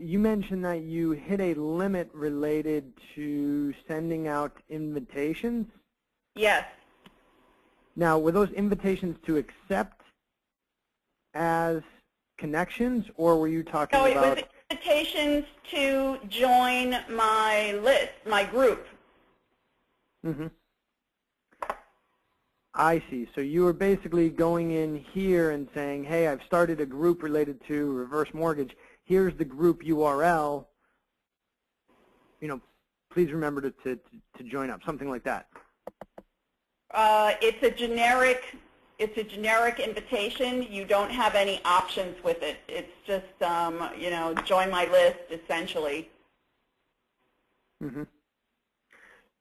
you mentioned that you hit a limit related to sending out invitations. Yes. Now, were those invitations to accept as connections, or were you talking No, about? it was invitations to join my list, my group. Mm-hmm. I see. So you were basically going in here and saying, hey, I've started a group related to reverse mortgage. Here's the group URL. You know, please remember to join up, something like that. It's a generic invitation. You don't have any options with it. It's just, you know, join my list, essentially. Mm-hmm.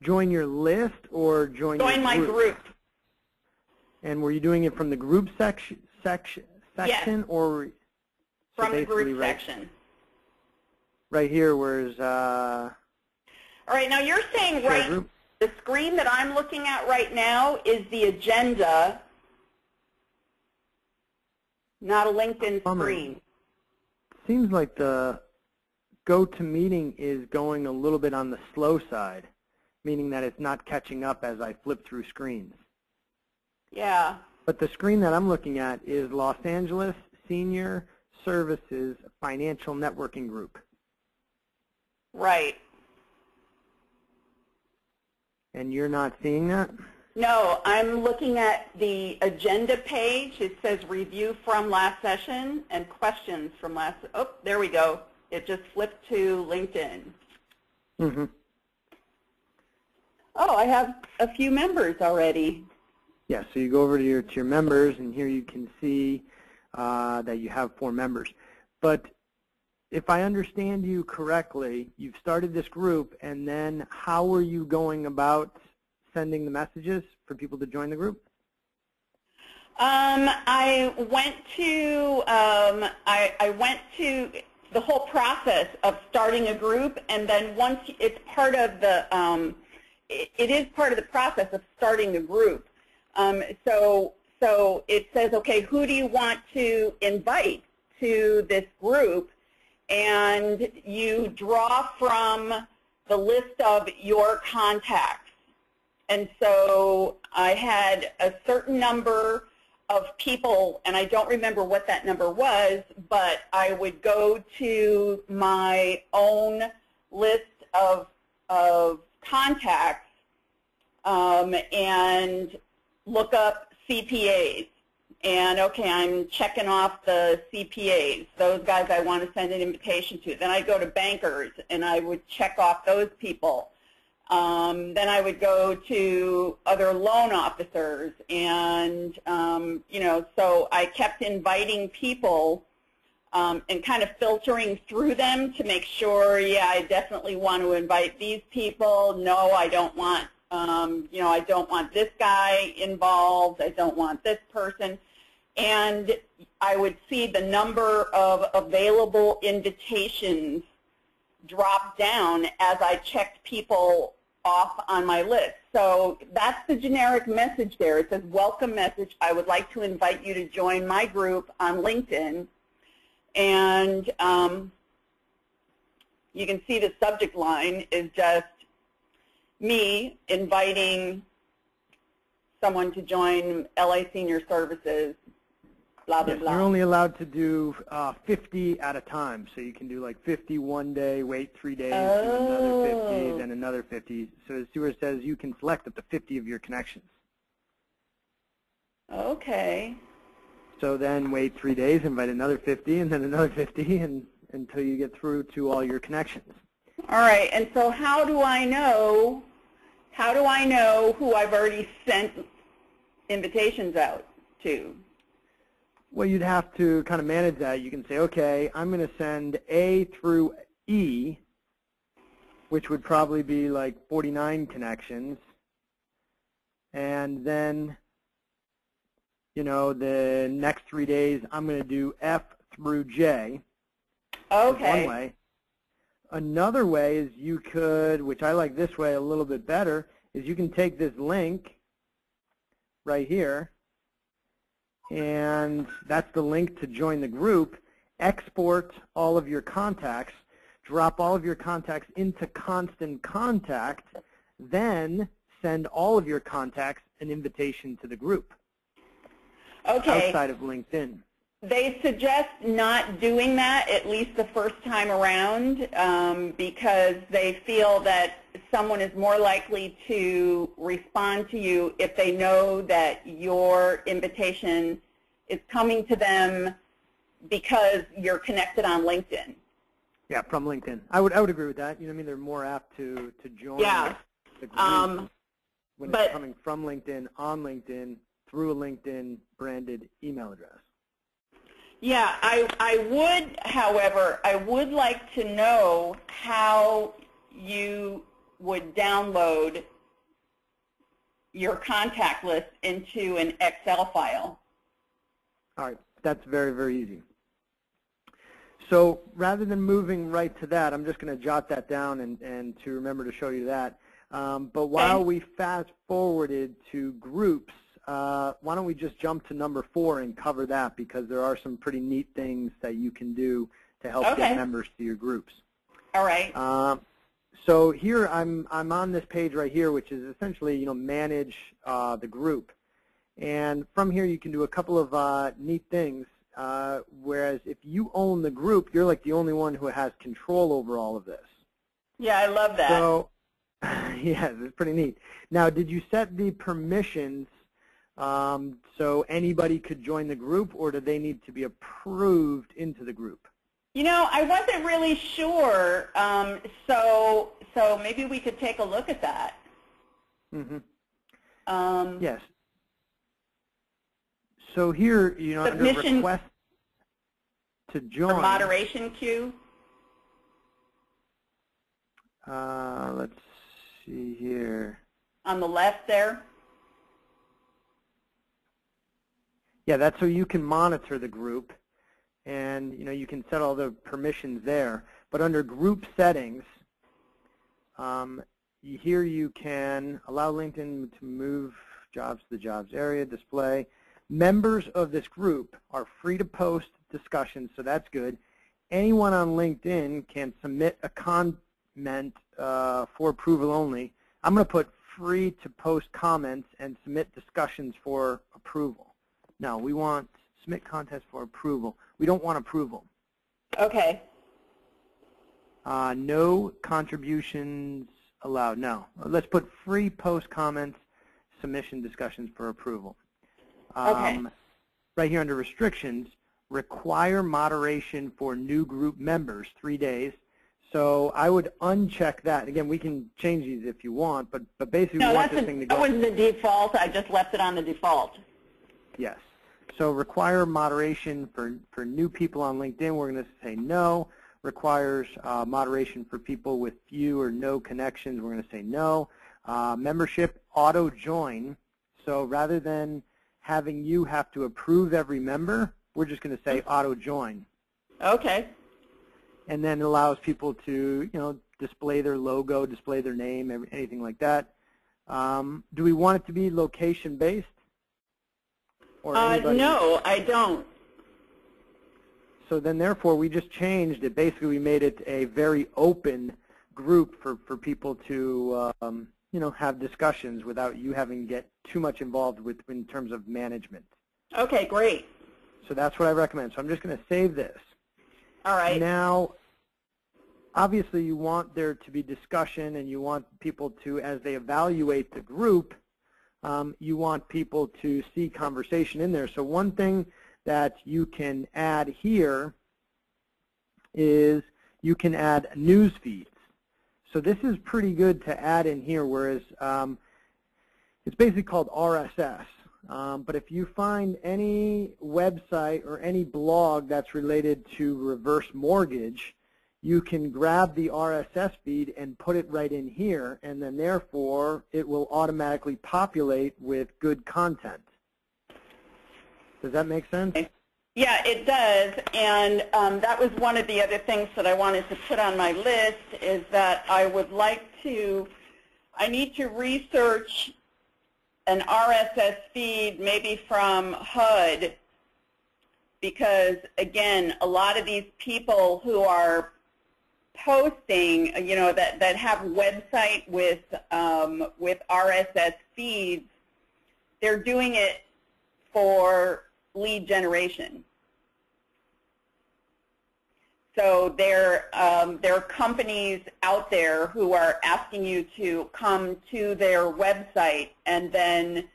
Join your list or join my group. And were you doing it from the group section Yes. or From so the group right, section. Right here, where's all right, now you're saying right, group? the screen that I'm looking at right now is the agenda, not a LinkedIn screen. Seems like the GoToMeeting is going a little bit on the slow side, meaning that it's not catching up as I flip through screens. Yeah. But the screen that I'm looking at is Los Angeles Senior Services Financial Networking Group. Right. And you're not seeing that? No, I'm looking at the agenda page. It says review from last session and questions from last. Oh, there we go. It just flipped to LinkedIn. Mm-hmm. Oh, I have a few members already. Yeah, so you go over to your members, and here you can see that you have 4 members. But if I understand you correctly, you've started this group, and then how are you going about sending the messages for people to join the group? I went to the whole process of starting a group, and then once it's part of the it is part of the process of starting a group. So it says, okay, who do you want to invite to this group? And you draw from the list of your contacts. And so I had a certain number of people, and I don't remember what that number was, but I would go to my own list of contacts and look up CPAs. And, okay, I'm checking off the CPAs, those guys I want to send an invitation to. Then I'd go to bankers, and I would check off those people. Then I would go to other loan officers. And, you know, so I kept inviting people and kind of filtering through them to make sure, yeah, I definitely want to invite these people. No, I don't want, you know, I don't want this guy involved. I don't want this person. And I would see the number of available invitations drop down as I checked people off on my list. So that's the generic message there. It says, welcome message. I would like to invite you to join my group on LinkedIn. And you can see the subject line is just me inviting someone to join LA Senior Services, blah, blah, Yes, blah. you're only allowed to do 50 at a time. So you can do like 50 one day, wait 3 days, do another 50, then another 50. So as Stuart says, you can select up to 50 of your connections. Okay. So then wait 3 days, invite another 50, and then another 50, and until you get through to all your connections. All right. And so how do I know who I've already sent invitations out to? Well, you'd have to kind of manage that. You can say, okay, I'm going to send A through E, which would probably be like 49 connections. And then, you know, the next 3 days, I'm going to do F through J. Okay. One way. Another way is you could, which I like this way a little bit better, is you can take this link right here, and that's the link to join the group, export all of your contacts. drop all of your contacts into Constant Contact, then send all of your contacts an invitation to the group outside of LinkedIn. They suggest not doing that, at least the first time around, because they feel that someone is more likely to respond to you if they know that your invitation is coming to them because you're connected on LinkedIn. Yeah, from LinkedIn. I would agree with that. You know what I mean? They're more apt to join the group when it's coming from LinkedIn, on LinkedIn, through a LinkedIn branded email address. Yeah, I would, however, I would like to know how you would download your contact list into an Excel file. All right, that's very, very easy. So rather than moving right to that, I'm just going to jot that down and to remember to show you that. But while we fast forwarded to groups, why don't we just jump to number 4 and cover that, because there are some pretty neat things that you can do to help get members to your groups. All right. So here I'm on this page right here, which is essentially manage the group, and from here you can do a couple of neat things. Whereas if you own the group, you're like the only one who has control over all of this. Yeah, I love that. So yeah, it's pretty neat. Now, did you set the permissions so anybody could join the group, or do they need to be approved into the group? You know, I wasn't really sure, so maybe we could take a look at that. Mm-hmm. Yes. So here, under request to join. For moderation queue. Let's see here. On the left there. Yeah, that's so you can monitor the group, and you can set all the permissions there. But under group settings, here you can allow LinkedIn to move jobs to the jobs area, display. Members of this group are free to post discussions, so that's good. Anyone on LinkedIn can submit a comment for approval only. I'm going to put free to post comments and submit discussions for approval. No, we want submit contests for approval. We don't want approval. Okay. No contributions allowed. No. Let's put free post comments, submission discussions for approval. Okay. Right here under restrictions, require moderation for new group members, 3 days. So I would uncheck that. Again, we can change these if you want, but basically we want this thing to go. That was the default. I just left it on the default. Yes. So require moderation for new people on LinkedIn, we're going to say no. Requires moderation for people with few or no connections, we're going to say no. Membership auto join. So rather than having you have to approve every member, we're just going to say auto join. Okay. And then it allows people to, display their logo, display their name, anything like that. Do we want it to be location-based? No, I don't. So then, therefore, we just changed it. Basically, we made it a very open group for people to, have discussions without you having to get too much involved with in terms of management. Okay, great. So that's what I recommend. So I'm just going to save this. All right. Now, obviously, you want there to be discussion, and you want people to, as they evaluate the group, you want people to see conversation in there. So one thing that you can add here is you can add news feeds. So this is pretty good to add in here, whereas it's basically called RSS. But if you find any website or any blog that's related to reverse mortgage, you can grab the RSS feed and put it right in here, and then therefore it will automatically populate with good content. Does that make sense? Yeah, it does, and that was one of the other things that I wanted to put on my list, is that I need to research an RSS feed maybe from HUD, because again, a lot of these people who are posting, that have website with RSS feeds, they're doing it for lead generation. So there are companies out there who are asking you to come to their website and then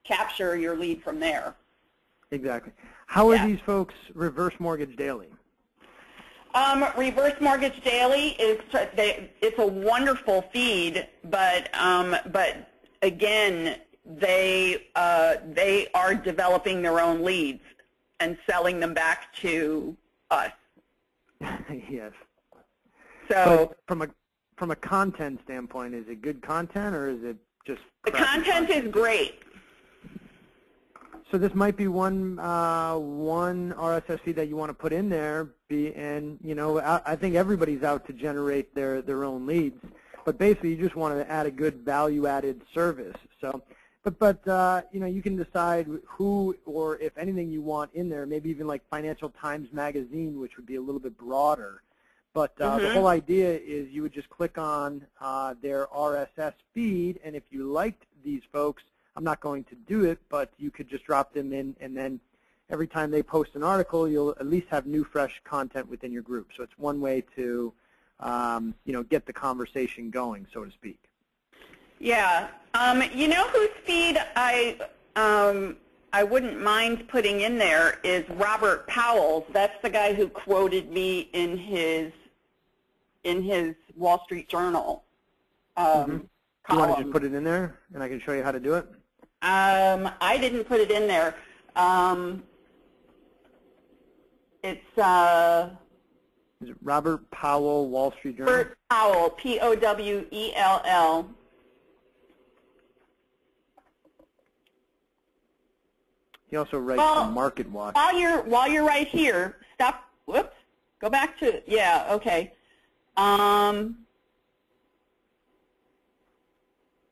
capture your lead from there. Exactly. How are these folks Reverse Mortgage Daily? Reverse Mortgage Daily it's a wonderful feed, but again, they are developing their own leads and selling them back to us. Yes. So but from a content standpoint, is it good content or is it just the content is great. So this might be one RSS feed that you want to put in there. I think everybody's out to generate their own leads, but basically you just want to add a good value-added service. So, but you can decide who or if anything you want in there. Maybe even like Financial Times Magazine, which would be a little bit broader. But the whole idea is you would just click on their RSS feed, and if you liked these folks, I'm not going to do it, but you could just drop them in, and then every time they post an article, you'll at least have new, fresh content within your group. So it's one way to, get the conversation going, so to speak. Yeah. You know whose feed I wouldn't mind putting in there is Robert Powell's. That's the guy who quoted me in his Wall Street Journal column. Do you want to just put it in there, and I can show you how to do it? I didn't put it in there. It's Is it Robert Powell, Wall Street Journal? Robert Powell, P-O-W-E-L-L. He also writes for Market Watch. While you're right here, stop. Whoops. Go back to okay.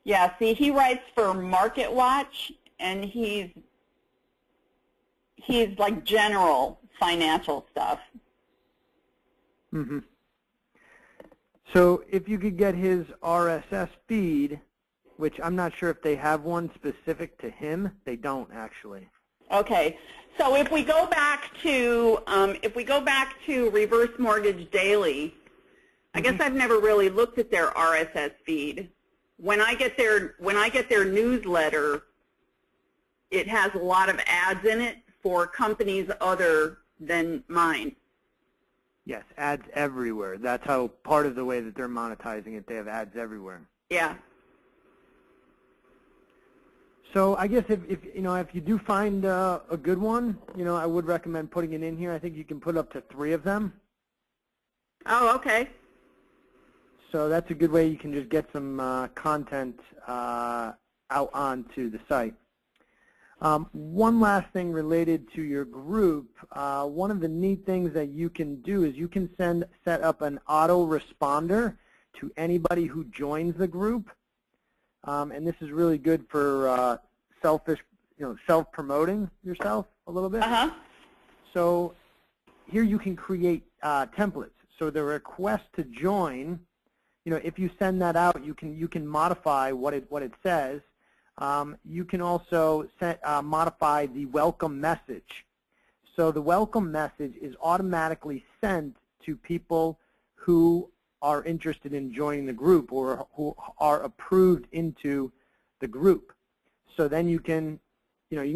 Yeah. See, he writes for Market Watch, and he's like general financial stuff. Mm-hmm. So if you could get his RSS feed, which I'm not sure if they have one specific to him, they don't actually. Okay, so if we go back to Reverse Mortgage Daily, I guess I've never really looked at their RSS feed. When I get their newsletter, it has a lot of ads in it for companies other than mine. Yes, ads everywhere. That's how part of the way that they're monetizing it. They have ads everywhere. Yeah. So I guess if you do find a good one, I would recommend putting it in here. I think you can put up to 3 of them. Oh, okay. So that's a good way you can just get some content out onto the site. One last thing related to your group, one of the neat things that you can do is you can set up an autoresponder to anybody who joins the group. And this is really good for self-promoting yourself a little bit. So here you can create templates. So the request to join, if you send that out, you can modify what it says. You can also modify the welcome message. So the welcome message is automatically sent to people who are interested in joining the group or who are approved into the group. So then you can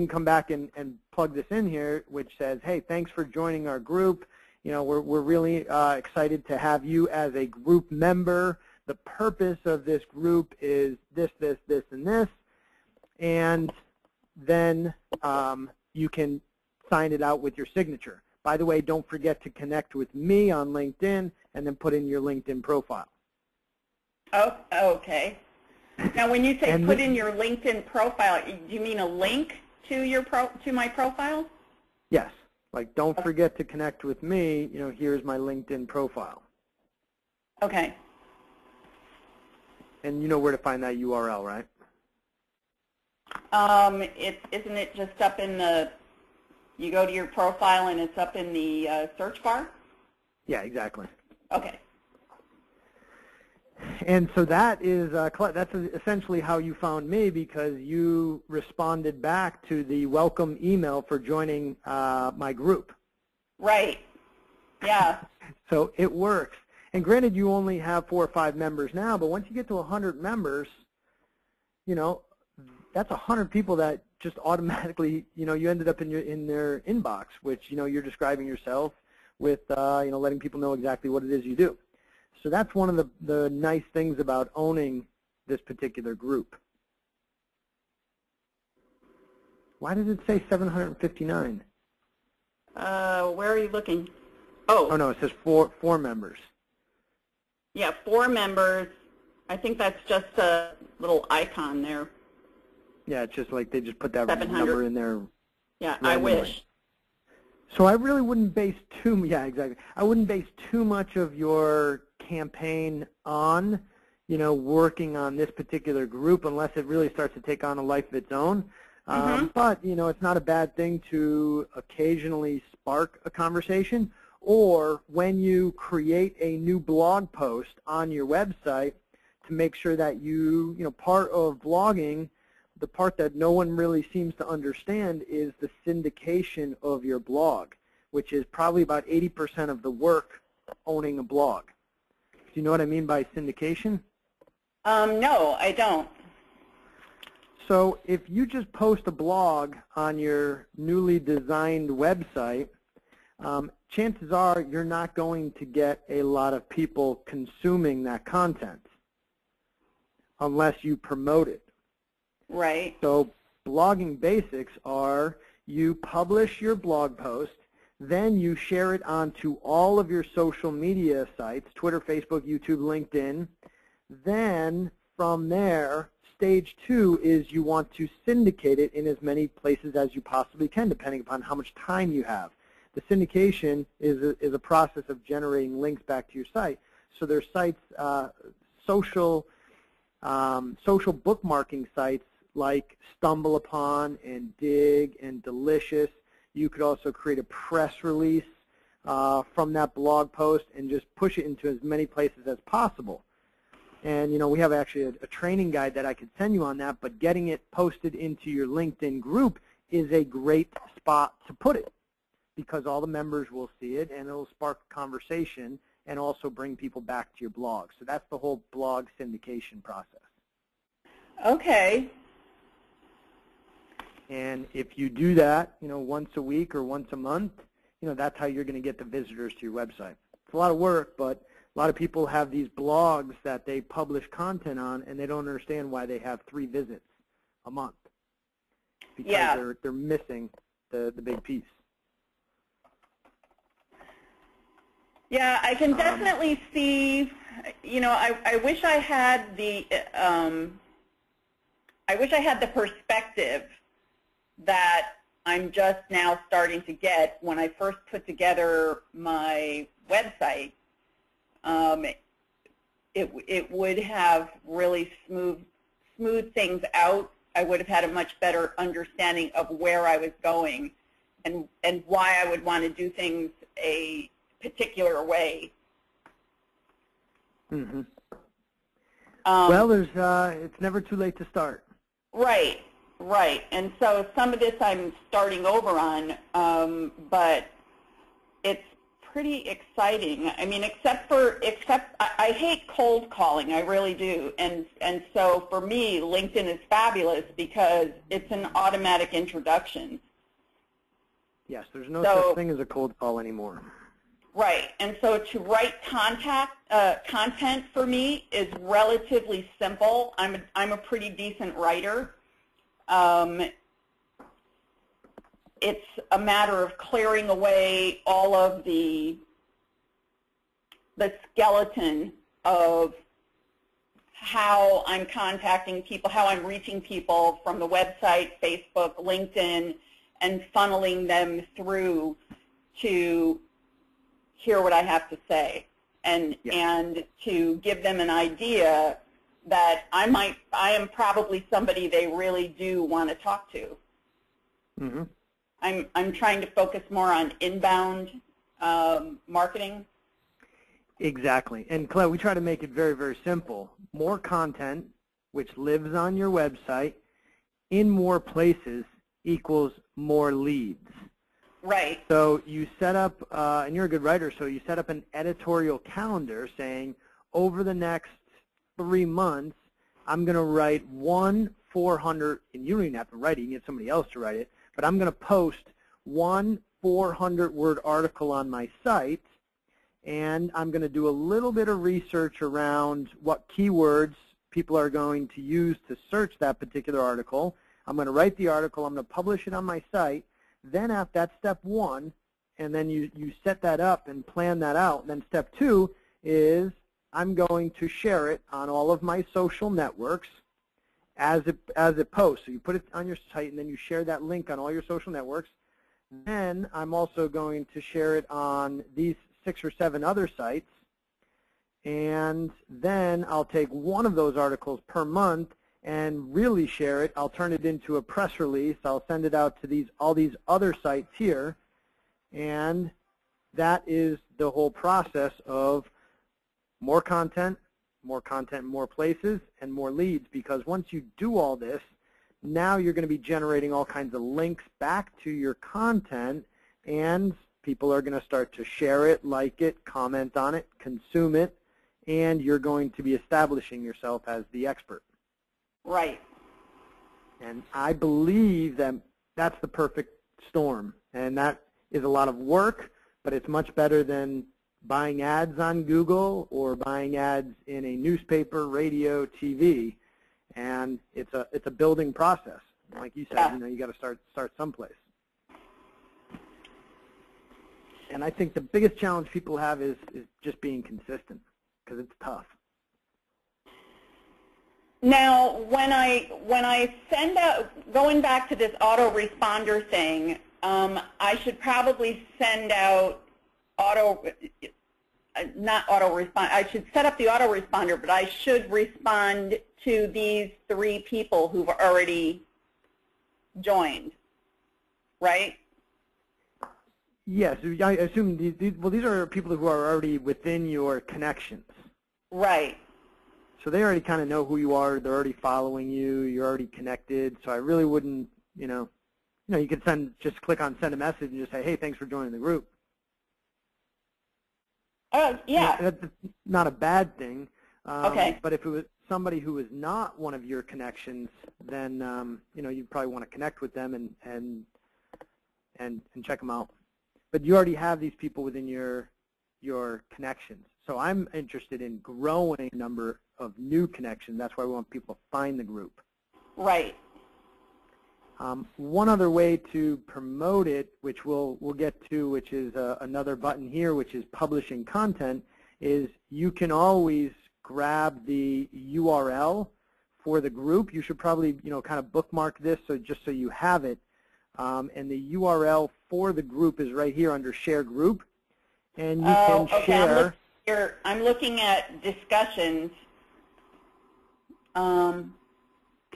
come back and plug this in here, which says, hey, thanks for joining our group. We're really excited to have you as a group member. The purpose of this group is this, this, this, and this. And then you can sign it out with your signature. By the way, don't forget to connect with me on LinkedIn and then put in your LinkedIn profile. Oh, okay. Now, when you say put in your LinkedIn profile, do you mean a link to my profile? Yes. Like, don't forget to connect with me. Here's my LinkedIn profile. Okay. And you know where to find that URL, right? Isn't it just up in the? You go to your profile and it's up in the search bar? Yeah, exactly. Okay. And so that is, Colette, that's essentially how you found me, because you responded back to the welcome email for joining my group. Right. Yeah. So it works. And granted, you only have 4 or 5 members now, but once you get to 100 members, you know, that's 100 people that just automatically, you know, you ended up in their inbox, which, you know, you're describing yourself with, you know, letting people know exactly what it is you do. So that's one of the nice things about owning this particular group. Why does it say 759? Where are you looking? Oh, no, it says four members. Yeah, 4 members. I think that's just a little icon there. Yeah, it's just like they just put that 700. number in there. Yeah, randomly. I wish. So I really wouldn't base I wouldn't base too much of your campaign on, you know, working on this particular group unless it really starts to take on a life of its own. But, you know, it's not a bad thing to occasionally spark a conversation, or when you create a new blog post on your website, to make sure that you know, part of blogging, the part that no one really seems to understand is the syndication of your blog, which is probably about 80% of the work owning a blog. Do you know what I mean by syndication? No, I don't. So if you just post a blog on your newly designed website, chances are you're not going to get a lot of people consuming that content unless you promote it. Right. So blogging basics are you publish your blog post, then you share it onto all of your social media sites, Twitter, Facebook, YouTube, LinkedIn. Then from there, stage 2 is you want to syndicate it in as many places as you possibly can, depending upon how much time you have. The syndication is a process of generating links back to your site. So there's sites, social bookmarking sites like StumbleUpon and Dig and Delicious. You could also create a press release from that blog post and just push it into as many places as possible. And, you know, we have actually a training guide that I could send you on that, but getting it posted into your LinkedIn group is a great spot to put it, because all the members will see it and it'll spark conversation and also bring people back to your blog. So that's the whole blog syndication process. Okay. And if you do that, you know, once a week or once a month, you know, that's how you're going to get the visitors to your website. It's a lot of work, but a lot of people have these blogs that they publish content on, and they don't understand why they have 3 visits a month, because they're missing the big piece. Yeah, I can definitely see. You know, I wish I had the perspective that I'm just now starting to get when I first put together my website. It would have really smoothed things out. I would have had a much better understanding of where I was going and why I would want to do things a particular way. Mm-hmm. Well, it's never too late to start. Right, right. And so some of this I'm starting over on, but it's pretty exciting. I mean, except I hate cold calling. I really do. And so for me, LinkedIn is fabulous because it's an automatic introduction. Yes, there's no such thing as a cold call anymore. Right, and so to write content for me is relatively simple. I'm a pretty decent writer. It's a matter of clearing away all of the skeleton of how I'm contacting people, how I'm reaching people from the website, Facebook, LinkedIn, and funneling them through to hear what I have to say, and to give them an idea that I am probably somebody they really do want to talk to. Mm-hmm. I'm trying to focus more on inbound marketing. Exactly. And Colette, we try to make it very, very simple. More content, which lives on your website, in more places equals more leads. Right. So you set up, and you're a good writer, so you set up an editorial calendar saying, over the next 3 months, I'm going to write 400, and you don't even have to write it, you can get somebody else to write it, but I'm going to post 400-word article on my site, and I'm going to do a little bit of research around what keywords people are going to use to search that particular article. I'm going to write the article, I'm going to publish it on my site. Then that's step 1, and then you set that up and plan that out. And then step 2 is I'm going to share it on all of my social networks as it posts. So you put it on your site, and then you share that link on all your social networks. Then I'm also going to share it on these 6 or 7 other sites, and then I'll take one of those articles per month and really share it. I'll turn it into a press release. I'll send it out to all these other sites here, and that is the whole process of more content, more places, and more leads, because once you do all this, now you're going to be generating all kinds of links back to your content, and people are going to start to share it, like it, comment on it, consume it, and you're going to be establishing yourself as the expert. Right. And I believe that that's the perfect storm, and that is a lot of work, but it's much better than buying ads on Google or buying ads in a newspaper, radio, TV, and it's a building process. Like you said, yeah. You got to start someplace. And I think the biggest challenge people have is just being consistent, because it's tough. Now, when I send out, going back to this autoresponder thing, I should probably send out not autorespond. I should set up the autoresponder, but I should respond to these 3 people who've already joined, right? Yes, I assume these are people who are already within your connections. Right. So they already kind of know who you are. They're already following you. You're already connected. So I really wouldn't, you could just click on send a message and just say, hey, thanks for joining the group. Yeah. That's not a bad thing. Okay. But if it was somebody who was not one of your connections, then you'd probably want to connect with them and check them out. But you already have these people within your connections. So I'm interested in growing the number of new connections. That's why we want people to find the group. Right. One other way to promote it, which we'll get to, which is another button here, which is publishing content, is you can always grab the URL for the group. You should probably kind of bookmark this just so you have it. And the URL for the group is right here under Share Group. And you can share. I'm looking at discussions. Can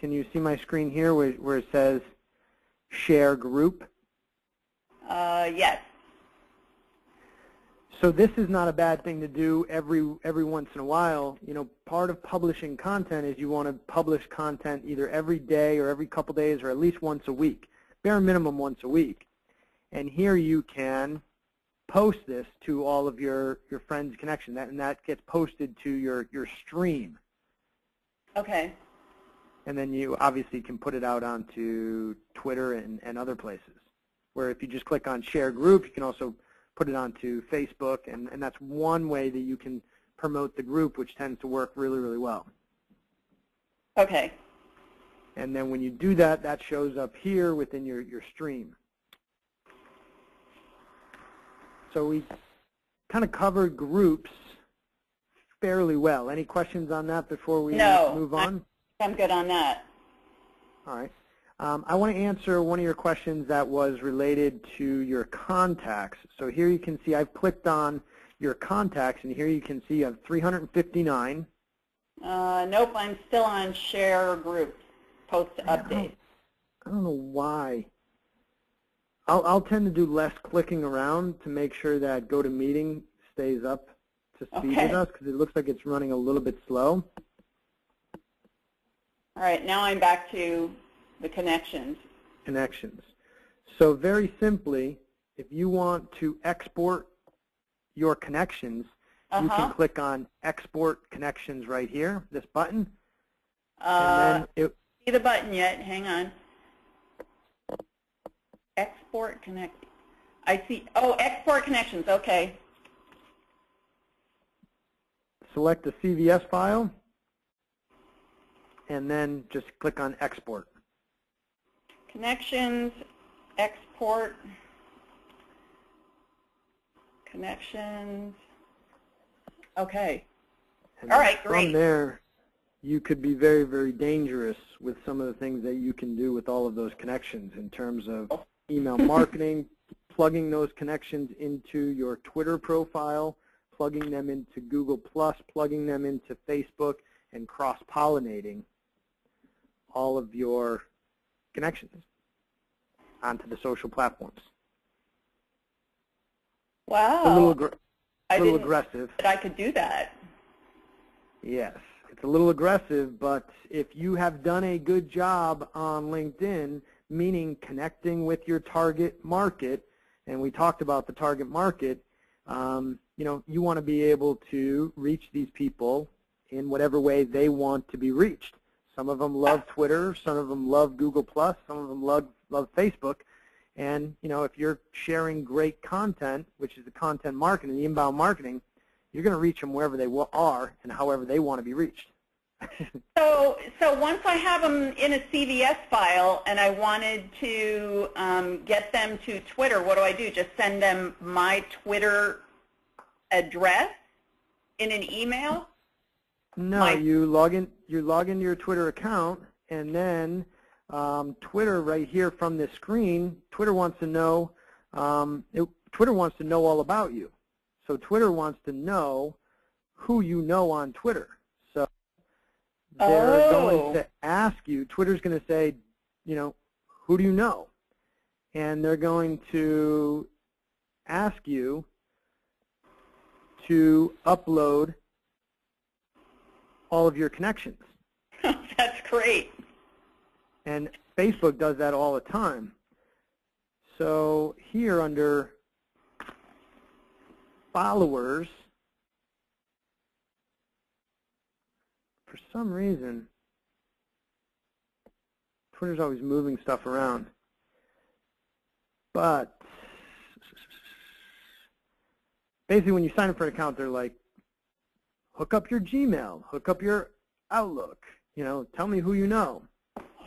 you see my screen here where it says Share Group? Yes. So this is not a bad thing to do every once in a while. Part of publishing content is you want to publish content either every day or every couple days or at least once a week, bare minimum once a week. And here you can post this to all of your friends' connection, and that gets posted to your stream. Okay. And then you obviously can put it out onto Twitter and other places, where if you just click on Share Group, you can also put it onto Facebook, and that's one way that you can promote the group, which tends to work really, really well. Okay. And then when you do that, that shows up here within your stream. So we kind of covered groups fairly well. Any questions on that before we move on? I'm good on that. All right. I want to answer one of your questions that was related to your contacts. So here you can see I've clicked on your contacts, and here you can see you have 359. Nope, I'm still on Share Group, Post to Update. I don't know why. I'll tend to do less clicking around to make sure that GoToMeeting stays up to speed with us because it looks like it's running a little bit slow. All right, now I'm back to the connections. Connections. So very simply, if you want to export your connections, you can click on Export Connections right here, this button. And then see the button yet? Hang on. Export Connect. I see. Oh, Export Connections. Okay. Select the CVS file, and then just click on Export. Connections, Export, Connections. Okay. And all right, great. From there, you could be very, very dangerous with some of the things that you can do with all of those connections in terms of email marketing, plugging those connections into your Twitter profile, plugging them into Google+, plugging them into Facebook, and cross-pollinating all of your connections onto the social platforms. Wow. A little aggressive. That I could do that. Yes. It's a little aggressive, but if you have done a good job on LinkedIn, meaning connecting with your target market, and we talked about the target market, you know, you want to be able to reach these people in whatever way they want to be reached. Some of them love Twitter, some of them love Google+, some of them love Facebook, and you know, if you're sharing great content, which is the content marketing, the inbound marketing, you're going to reach them wherever they are and however they want to be reached. So once I have them in a CVS file and I wanted to get them to Twitter, what do? Just send them my Twitter address in an email? No, you log into your Twitter account, and then Twitter right here from this screen, Twitter wants to know all about you. So Twitter wants to know who you know on Twitter. So they're going to ask you, Twitter's going to say, you know, who do you know? And they're going to ask you to upload all of your connections. That's great. And Facebook does that all the time. So here under followers, for some reason, Twitter's always moving stuff around. But basically when you sign up for an account, they're like, hook up your Gmail, hook up your Outlook, you know, tell me who you know.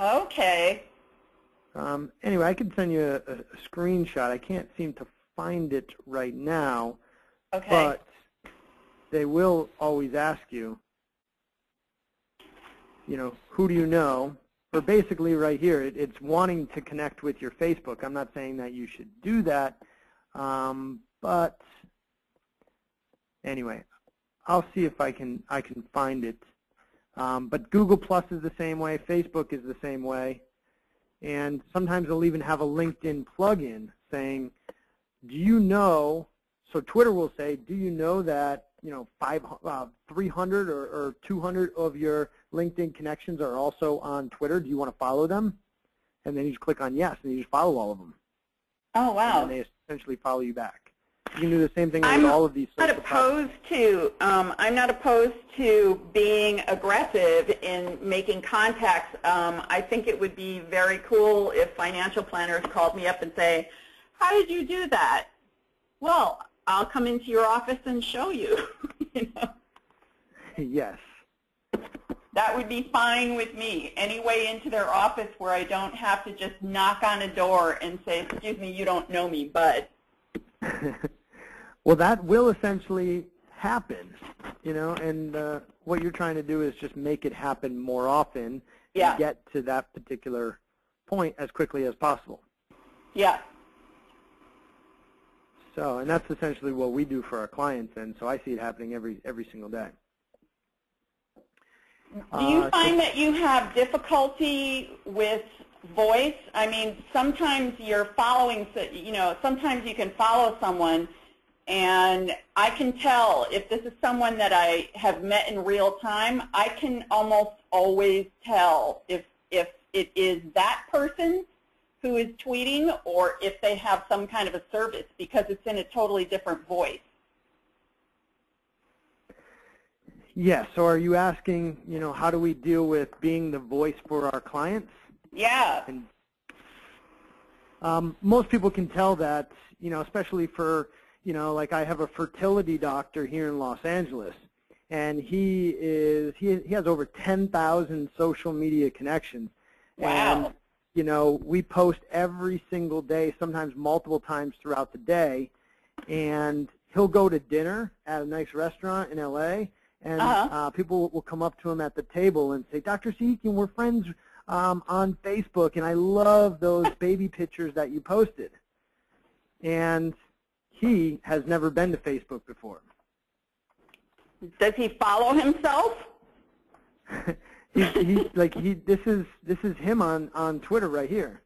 Okay. Anyway, I could send you a screenshot. I can't seem to find it right now. Okay. But they will always ask you, you know, who do you know? Or basically right here, it's wanting to connect with your Facebook. I'm not saying that you should do that, but anyway, I'll see if I can find it. But Google Plus is the same way. Facebook is the same way. And sometimes they'll even have a LinkedIn plugin saying, do you know, so Twitter will say, do you know that, you know, 300 or 200 of your LinkedIn connections are also on Twitter? Do you want to follow them? And then you just click on yes, and you just follow all of them. Oh, wow. And then they essentially follow you back. You can do the same thing with all of these. I'm not opposed to being aggressive in making contacts. I think it would be very cool if financial planners called me up and say, how did you do that? Well, I'll come into your office and show you. You know? Yes. That would be fine with me. Any way into their office where I don't have to just knock on a door and say, excuse me, you don't know me, bud. Well, that will essentially happen, you know, and what you're trying to do is just make it happen more often and get to that particular point as quickly as possible. Yeah. So, and that's essentially what we do for our clients, and so I see it happening every single day. Do you find that you have difficulty with voice? I mean, sometimes you're following, you know, sometimes you can follow someone And I can tell if this is someone that I have met in real time. I can almost always tell if it is that person who is tweeting or if they have some kind of a service, because it's in a totally different voice. Yes. So are you asking, how do we deal with being the voice for our clients? Yeah. And, most people can tell that, especially for, like I have a fertility doctor here in Los Angeles, and he has over 10,000 social media connections. Wow. And, we post every single day, sometimes multiple times throughout the day, and he'll go to dinner at a nice restaurant in LA, and people will come up to him at the table and say, Dr. Seekin, we're friends on Facebook, and I love those baby pictures that you posted. And he has never been to Facebook before. Does he follow himself? This is him on Twitter right here.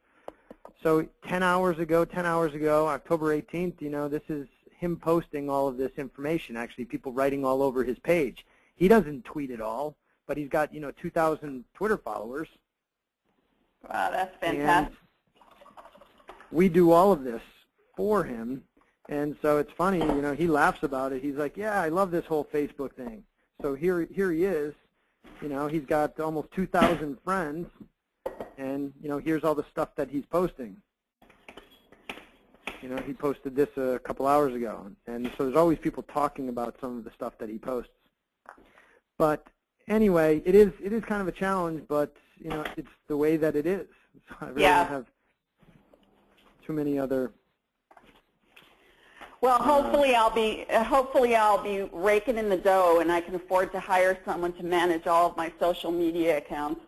So 10 hours ago, October 18th, this is him posting all of this information, actually people writing all over his page. He doesn't tweet it all, but he's got, 2,000 Twitter followers. Wow, that's fantastic. And we do all of this for him, and so it's funny, he laughs about it. He's like, yeah, I love this whole Facebook thing. So here he is, he's got almost 2,000 friends, and, here's all the stuff that he's posting. He posted this a couple hours ago, and so there's always people talking about some of the stuff that he posts. But anyway, it is kind of a challenge, but it's the way that it is. So I really don't have too many other. Well, hopefully I'll be raking in the dough, and I can afford to hire someone to manage all of my social media accounts.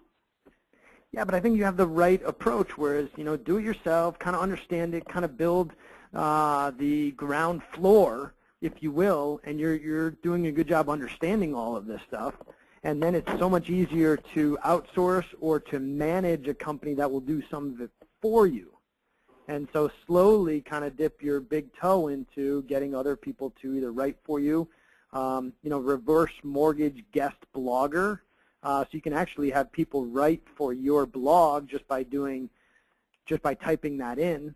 Yeah, but I think you have the right approach, whereas, do it yourself, kind of understand it, kind of build the ground floor, if you will, and you're doing a good job understanding all of this stuff. And then it's so much easier to outsource or to manage a company that will do some of it for you. And so slowly kind of dip your big toe into getting other people to either write for you, reverse mortgage guest blogger. So you can actually have people write for your blog just by typing that in.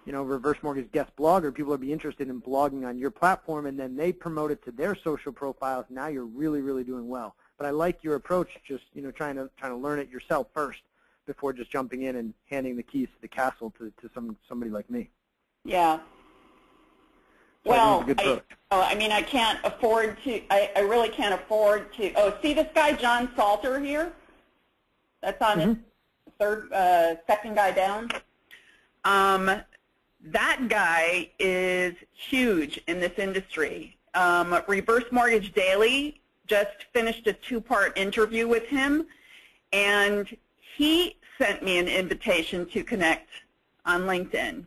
Reverse mortgage guest blogger, people will be interested in blogging on your platform, and then they promote it to their social profiles. Now you're really, really doing well. But I like your approach, just trying to learn it yourself first before just jumping in and handing the keys to the castle to somebody like me. Yeah. So well, I can't afford to. I really can't afford to. Oh, see this guy, John Salter here? That's on his second guy down. That guy is huge in this industry. Reverse Mortgage Daily just finished a 2-part interview with him, and he sent me an invitation to connect on LinkedIn.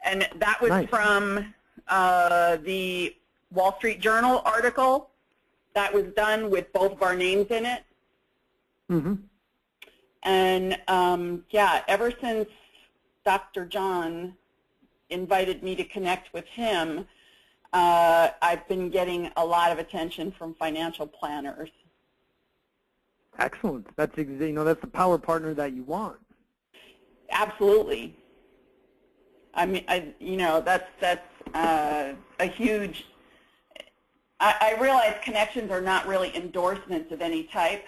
And that was from the Wall Street Journal article that was done with both of our names in it. Mm-hmm. And, ever since Dr. John invited me to connect with him, I've been getting a lot of attention from financial planners. Excellent. That's that's the power partner that you want. Absolutely. That's a huge. I realize connections are not really endorsements of any type,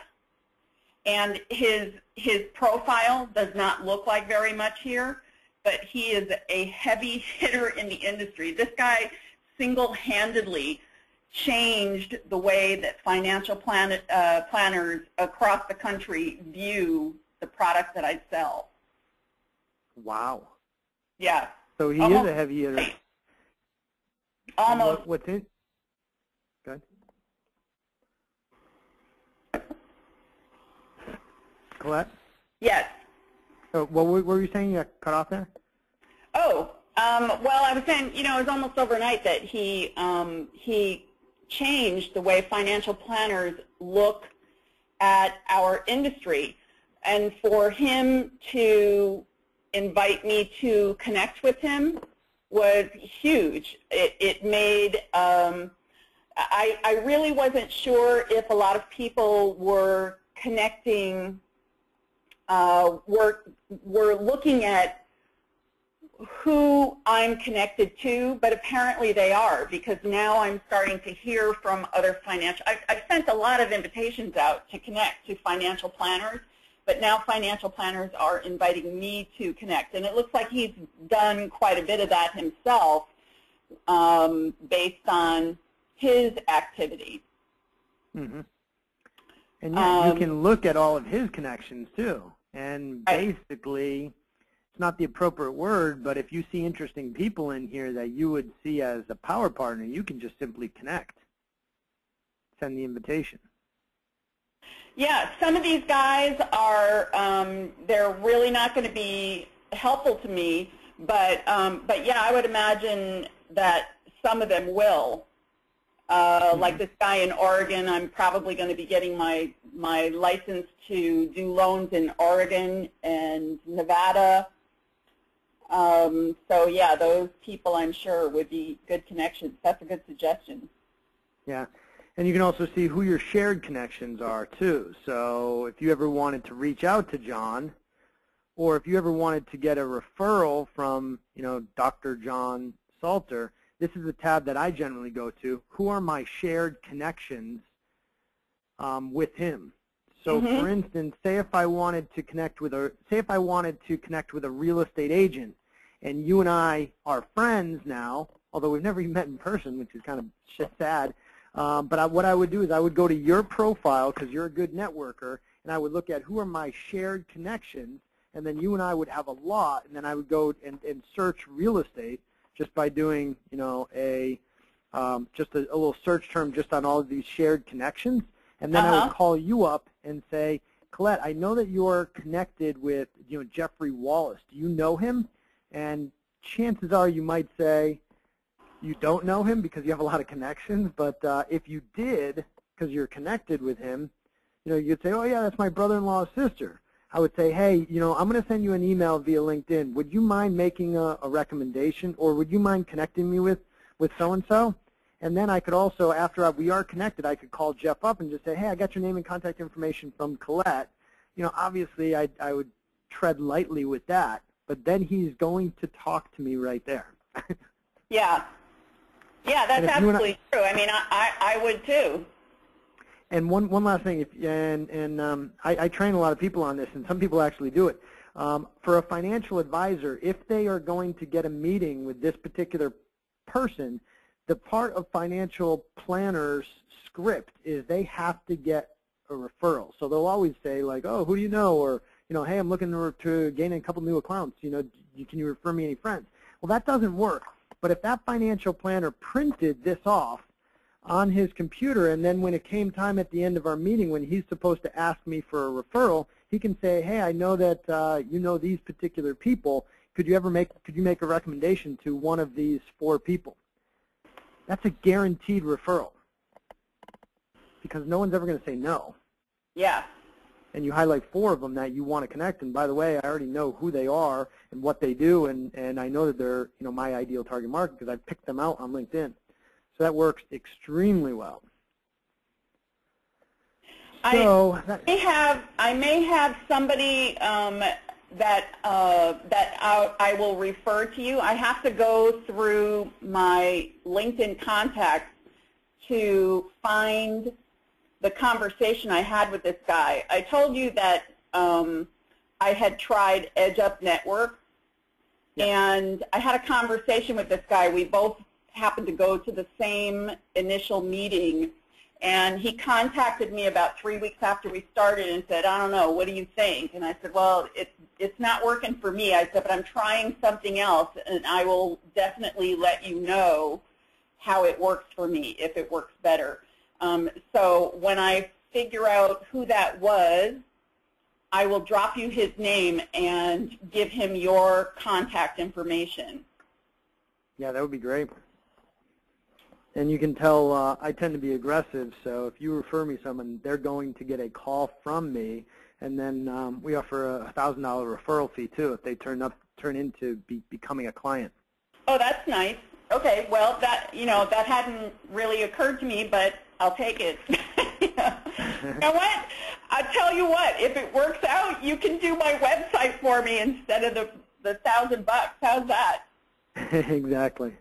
and his profile does not look like very much here, but he is a heavy hitter in the industry. This guy single-handedly changed the way that financial planners across the country view the product that I sell. Wow. Yeah. So he is a heavy hitter. Almost. What's it? Good. Colette? Yes. What were you saying? You got cut off there? Oh, well, I was saying, it was almost overnight that he changed the way financial planners look at our industry. And for him to invite me to connect with him was huge. It made, I really wasn't sure if a lot of people were connecting, were looking at who I'm connected to, but apparently they are, because now I'm starting to hear from other financial, I've sent a lot of invitations out to connect to financial planners, but now financial planners are inviting me to connect, and it looks like he's done quite a bit of that himself based on his activity. Mm-hmm. And yeah, you can look at all of his connections too, and basically, it's not the appropriate word, but if you see interesting people in here that you would see as a power partner, you can just simply connect, send the invitation. Yeah, some of these guys are, they're really not going to be helpful to me, but yeah, I would imagine that some of them will. Like this guy in Oregon, I'm probably going to be getting my license to do loans in Oregon and Nevada. So yeah, those people I'm sure would be good connections. That's a good suggestion. Yeah, and you can also see who your shared connections are too. So if you ever wanted to reach out to John, or if you ever wanted to get a referral from, you know, Dr. John Salter, this is a tab that I generally go to. Who are my shared connections with him? So, for instance, say if I wanted to connect with a real estate agent, and you and I are friends now, although we've never even met in person, which is kind of sad. But what I would do is I would go to your profile, because you're a good networker, and I would look at who are my shared connections, and then you and I would have a lot, and then I would go and search real estate just by doing, you know, just a little search term just on all of these shared connections. And then I would call you up and say, Colette, I know that you're connected with, you know, Jeffrey Wallace. Do you know him? And chances are you might say you don't know him because you have a lot of connections. But if you did, because you're connected with him, you know, you'd say, oh, yeah, that's my brother-in-law's sister. I would say, hey, you know, I'm going to send you an email via LinkedIn. Would you mind making a recommendation, or would you mind connecting me with so-and-so? And then I could also, after we are connected, I could call Jeff up and just say, hey, I got your name and contact information from Colette. You know, obviously I would tread lightly with that, but then he's going to talk to me right there. Yeah. Yeah, that's absolutely true. I mean, I would too. And one last thing, I train a lot of people on this, and some people actually do it. For a financial advisor, if they are going to get a meeting with this particular person, the part of financial planners' script is they have to get a referral. So they'll always say, like, oh, who do you know? Or, you know, hey, I'm looking to gain a couple new accounts. You know, can you refer me any friends? Well, that doesn't work. But if that financial planner printed this off on his computer, and then when it came time at the end of our meeting when he's supposed to ask me for a referral, he can say, hey, I know that you know these particular people. Could you make a recommendation to one of these 4 people? That's a guaranteed referral because no one's ever going to say no. Yeah. And you highlight 4 of them that you want to connect. And by the way, I already know who they are and what they do, and I know that they're, you know, my ideal target market because I picked them out on LinkedIn. So that works extremely well. So I may have somebody that I will refer to you. I have to go through my LinkedIn contacts to find the conversation I had with this guy. I told you that I had tried Edge Up Network, and I had a conversation with this guy. We both happened to go to the same initial meeting, and he contacted me about 3 weeks after we started and said, I don't know, what do you think? And I said, well, it's not working for me. I said, but I'm trying something else, and I will definitely let you know how it works for me, if it works better. So when I figure out who that was, I will drop you his name and give him your contact information. Yeah, that would be great. And you can tell I tend to be aggressive, so if you refer me someone, they're going to get a call from me, and then we offer a $1,000 referral fee too if they turn into becoming a client. Oh, that's nice. Okay, well, that, that hadn't really occurred to me, but I'll take it. You know what? I'll tell you what, if it works out, you can do my website for me instead of the $1,000. How's that? Exactly.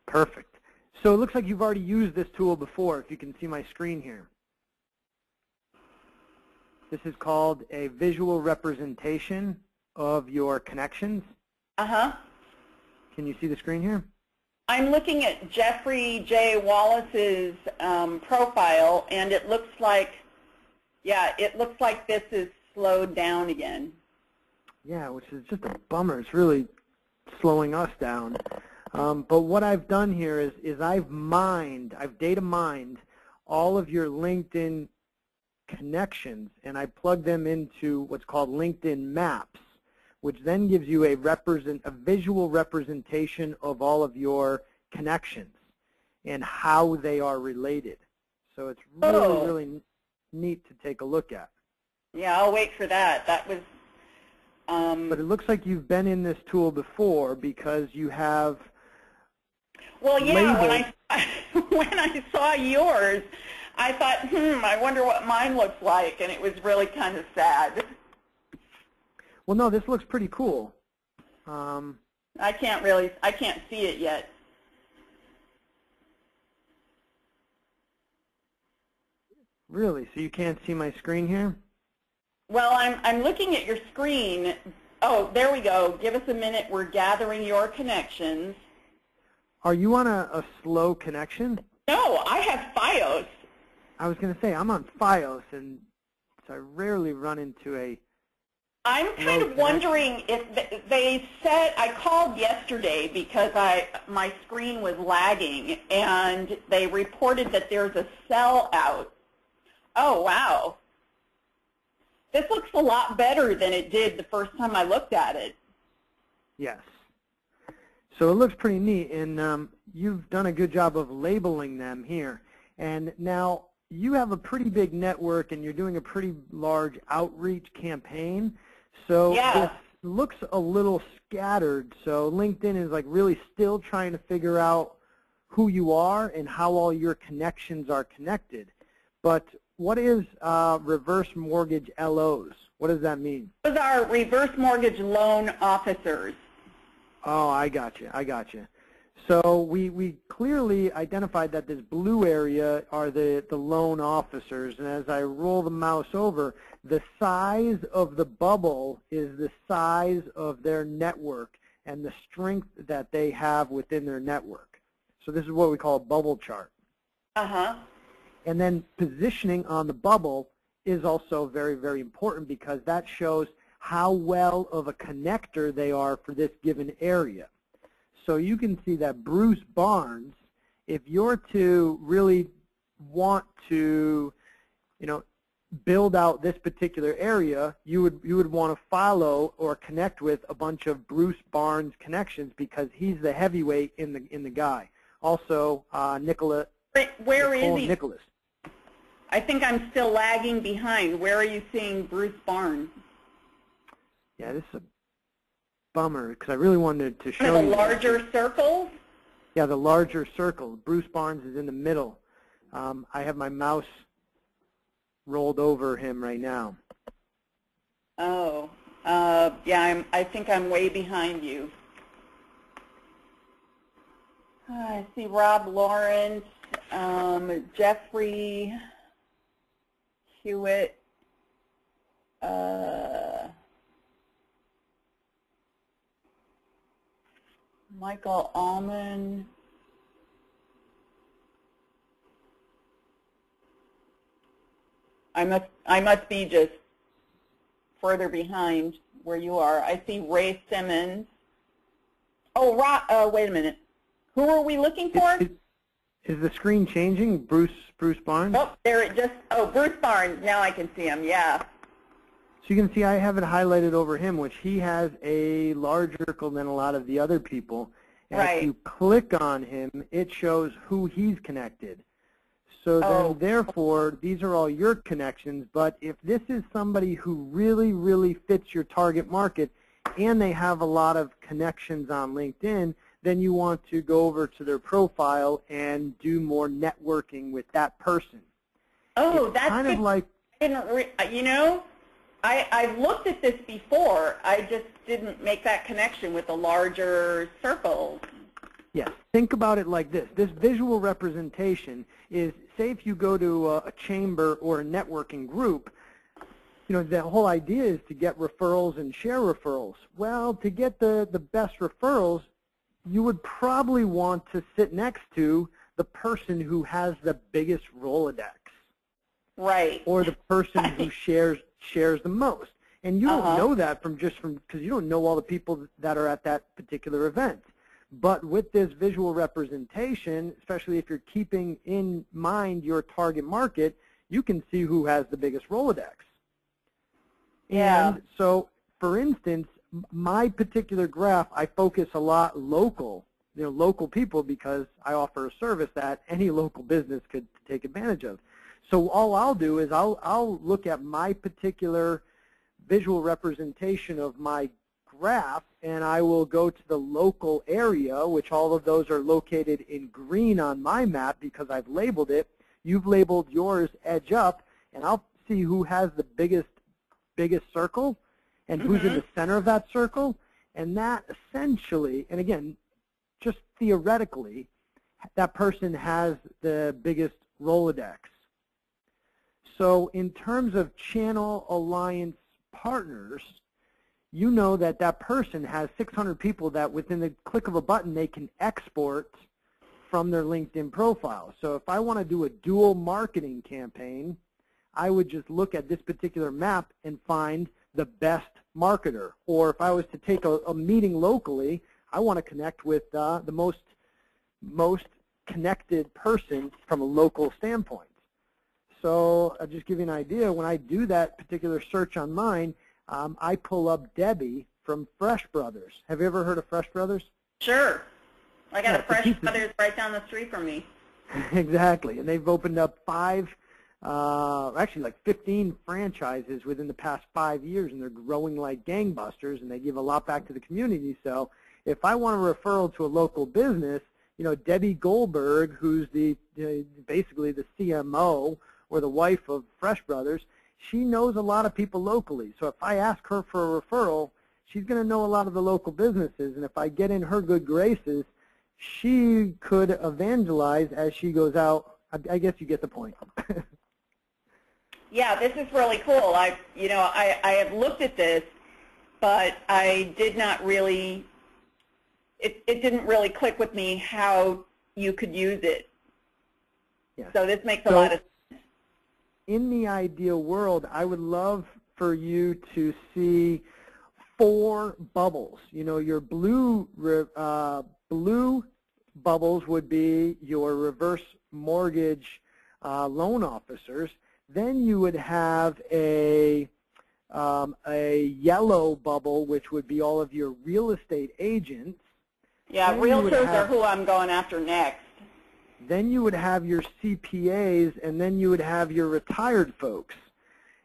Perfect. So it looks like you've already used this tool before, if you can see my screen here. This is called a visual representation of your connections. Uh-huh. Can you see the screen here? I'm looking at Jeffrey J. Wallace's profile, and it looks like, it looks like this is slowed down again. Yeah, which is just a bummer. It's really slowing us down. But what I've done here is I've data mined all of your LinkedIn connections, and I plug them into what's called LinkedIn Maps, which then gives you a visual representation of all of your connections and how they are related. So it's really, really neat to take a look at. Yeah, I'll wait for that. That was... But it looks like you've been in this tool before because you have... Well, yeah, when I saw yours, I thought, I wonder what mine looks like, and it was really kind of sad. Well, no, this looks pretty cool. I can't see it yet. Really? So you can't see my screen here? Well, I'm looking at your screen. Oh, there we go. Give us a minute. We're gathering your connections. Are you on a slow connection? No, I have FiOS. I was going to say, I'm on FiOS, and so I rarely run into a... I'm kind of wondering if they said, I called yesterday because my screen was lagging, and they reported that there's a cell out. Oh, wow. This looks a lot better than it did the first time I looked at it. Yes. So it looks pretty neat, and you've done a good job of labeling them here. And now you have a pretty big network, and you're doing a pretty large outreach campaign. So this looks a little scattered. So LinkedIn is like really still trying to figure out who you are and how all your connections are connected. But what is reverse mortgage LOs? What does that mean? Those are reverse mortgage loan officers. Oh, I got you. I got you. So we clearly identified that this blue area are the loan officers, and as I roll the mouse over, the size of the bubble is the size of their network and the strength that they have within their network. So this is what we call a bubble chart. Uh-huh. And then positioning on the bubble is also very, very important because that shows how well of a connector they are for this given area. So you can see that Bruce Barnes, if you're to really want to, build out this particular area, you would want to follow or connect with a bunch of Bruce Barnes connections because he's the heavyweight in the guy. Also, Nicholas. Where is he? Nicholas. I think I'm still lagging behind. Where are you seeing Bruce Barnes? Yeah, this is a bummer because I really wanted to show you. The larger circles? Yeah, the larger circle. Bruce Barnes is in the middle. I have my mouse rolled over him right now. Oh, yeah, I think I'm way behind you. I see Rob Lawrence, Jeffrey Hewitt, Michael Allman. I must be just further behind where you are. I see Ray Simmons. Oh, wait a minute. Who are we looking for? Is the screen changing? Bruce Barnes? Oh, there it just. Oh, Bruce Barnes. Now I can see him. Yeah. So you can see I have it highlighted over him, which he has a larger circle than a lot of the other people. And right. If you click on him, it shows who he's connected. So then, therefore, these are all your connections. But if this is somebody who really, really fits your target market, and they have a lot of connections on LinkedIn, then you want to go over to their profile and do more networking with that person. Oh, it's that's kind of like, you know, I've looked at this before. I just didn't make that connection with the larger circle. yes, think about it like this. This visual representation is, say if you go to a chamber or a networking group, you know, the whole idea is to get referrals and share referrals. Well, to get the best referrals, you would probably want to sit next to the person who has the biggest Rolodex. Right. Or the person who shares the most. And you don't know that because you don't know all the people that are at that particular event. But with this visual representation, especially if you're keeping in mind your target market, you can see who has the biggest Rolodex. Yeah. And so, for instance, my particular graph, I focus a lot local, you know, local people, because I offer a service that any local business could take advantage of. So all I'll do is I'll look at my particular visual representation of my graph, and I will go to the local area, which all of those are located in green on my map because I've labeled it. You've labeled yours edge up, and I'll see who has the biggest circle and who's in the center of that circle. And that essentially, and again, just theoretically, that person has the biggest Rolodex. So in terms of channel alliance partners, you know that that person has 600 people that within the click of a button they can export from their LinkedIn profile. So if I want to do a dual marketing campaign, I would just look at this particular map and find the best marketer. Or if I was to take a meeting locally, I want to connect with the most connected person from a local standpoint. So I'll just give you an idea. When I do that particular search on mine, I pull up Debbie from Fresh Brothers. Have you ever heard of Fresh Brothers? Sure. I got a Fresh Brothers right down the street from me. Exactly. And they've opened up actually like 15 franchises within the past 5 years, and they're growing like gangbusters, and they give a lot back to the community. So if I want a referral to a local business, you know, Debbie Goldberg, who's basically the CMO or the wife of Fresh Brothers, she knows a lot of people locally. So if I ask her for a referral, she's going to know a lot of the local businesses. And if I get in her good graces, she could evangelize as she goes out. I guess you get the point. Yeah, this is really cool. I have looked at this, but I did not really, it didn't really click with me how you could use it. Yeah. So this makes a lot of sense. In the ideal world, I would love for you to see 4 bubbles. You know, your blue bubbles would be your reverse mortgage loan officers. Then you would have a yellow bubble, which would be all of your real estate agents. Yeah, realtors are who I'm going after next. Then you would have your CPAs, and then you would have your retired folks.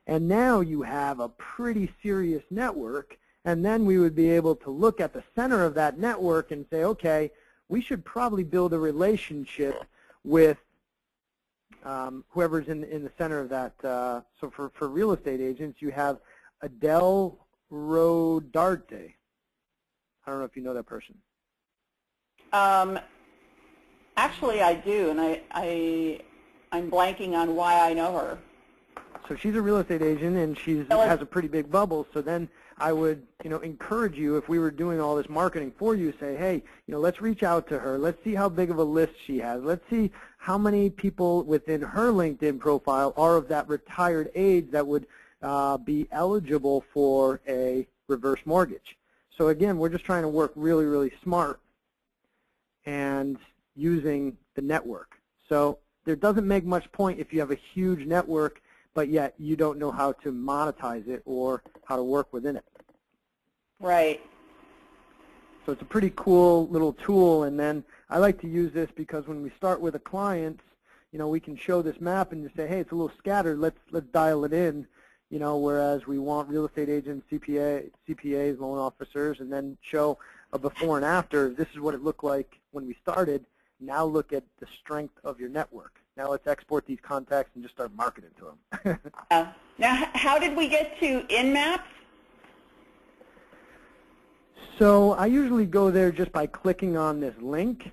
And now you have a pretty serious network, and then we would be able to look at the center of that network and say, okay, we should probably build a relationship with whoever's in the center of that. So for real estate agents, you have Adele Rodarte. I don't know if you know that person. Actually, I do, and I'm blanking on why I know her. So she's a real estate agent, and she has a pretty big bubble. So then I would, encourage you, if we were doing all this marketing for you, say, hey, let's reach out to her. Let's see how big of a list she has. Let's see how many people within her LinkedIn profile are of that retired age that would be eligible for a reverse mortgage. So again, we're just trying to work really, really smart and using the network. So there doesn't make much point if you have a huge network, but yet you don't know how to monetize it or how to work within it. Right. So it's a pretty cool little tool, and then I like to use this because when we start with a client, we can show this map and just say, hey, it's a little scattered, let's dial it in. whereas we want real estate agents, CPAs, loan officers, and then show a before and after. This is what it looked like when we started. Now look at the strength of your network. Now let's export these contacts and just start marketing to them. Now, how did we get to InMaps? So I usually go there just by clicking on this link,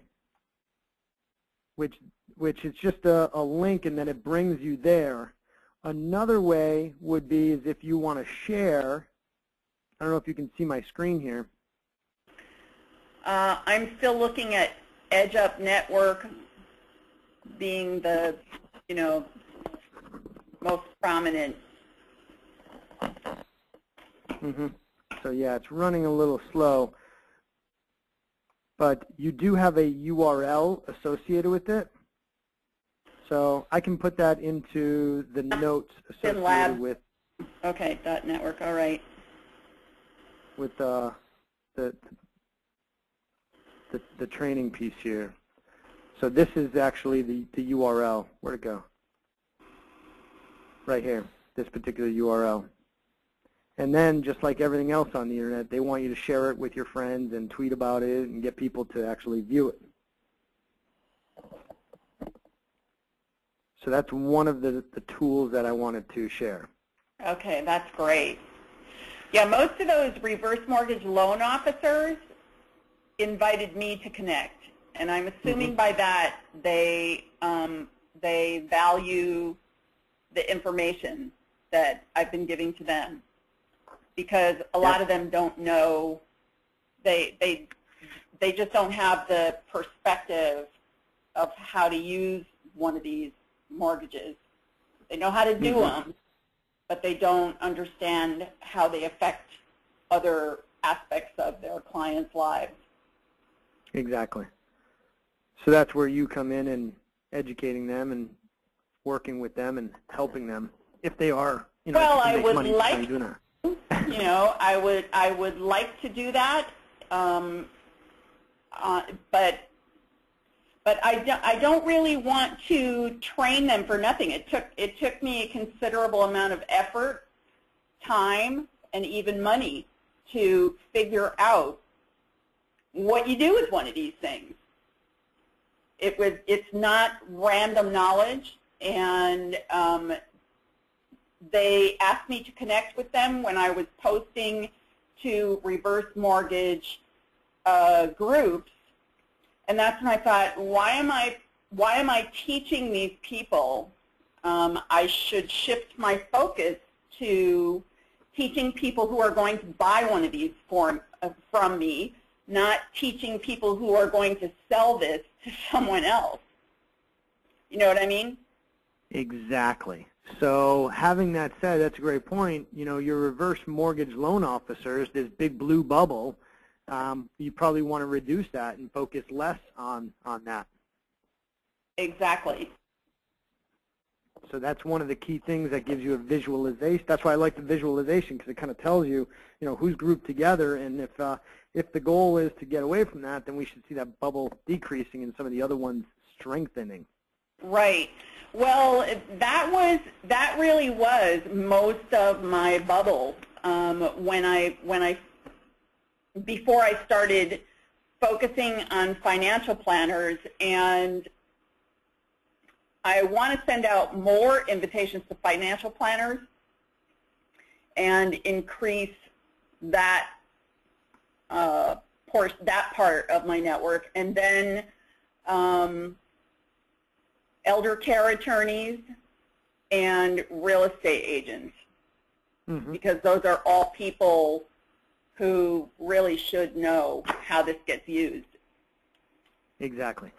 which is just a link, and then it brings you there. Another way would be is if you want to share. I don't know if you can see my screen here. I'm still looking at Edge Up Network being the, most prominent. Mm-hmm. So yeah, it's running a little slow, but you do have a URL associated with it. So I can put that into the notes associated with. Okay, .network. All right. With the training piece here. So this is actually the URL. Where'd it go? Right here, this particular URL. And then, just like everything else on the internet, they want you to share it with your friends and tweet about it and get people to actually view it. So that's one of the tools that I wanted to share. Okay, that's great. Yeah, most of those reverse mortgage loan officers invited me to connect, and I'm assuming by that they value the information that I've been giving to them, because a lot of them don't know, they just don't have the perspective of how to use one of these mortgages. They know how to do them, but they don't understand how they affect other aspects of their clients' lives. Exactly. So that's where you come in and educating them and working with them and helping them if they are, well, I would money like, doing that. I would like to do that, but I don't really want to train them for nothing. It took me a considerable amount of effort, time, and even money to figure out what you do with one of these things. It's not random knowledge, and they asked me to connect with them when I was posting to reverse mortgage groups, and that's when I thought, why am I teaching these people? I should shift my focus to teaching people who are going to buy one of these from me, not teaching people who are going to sell this to someone else. You know what I mean? Exactly. So having that said, that's a great point. Your reverse mortgage loan officers, this big blue bubble, you probably want to reduce that and focus less on that. Exactly. So that's one of the key things that gives you a visualization. That's why I like the visualization, because it kind of tells you, who's grouped together, and if the goal is to get away from that, then we should see that bubble decreasing and some of the other ones strengthening. Right. Well, that really was most of my bubble before I started focusing on financial planners, and I want to send out more invitations to financial planners and increase that part of my network, and then elder care attorneys and real estate agents, because those are all people who really should know how this gets used. Exactly.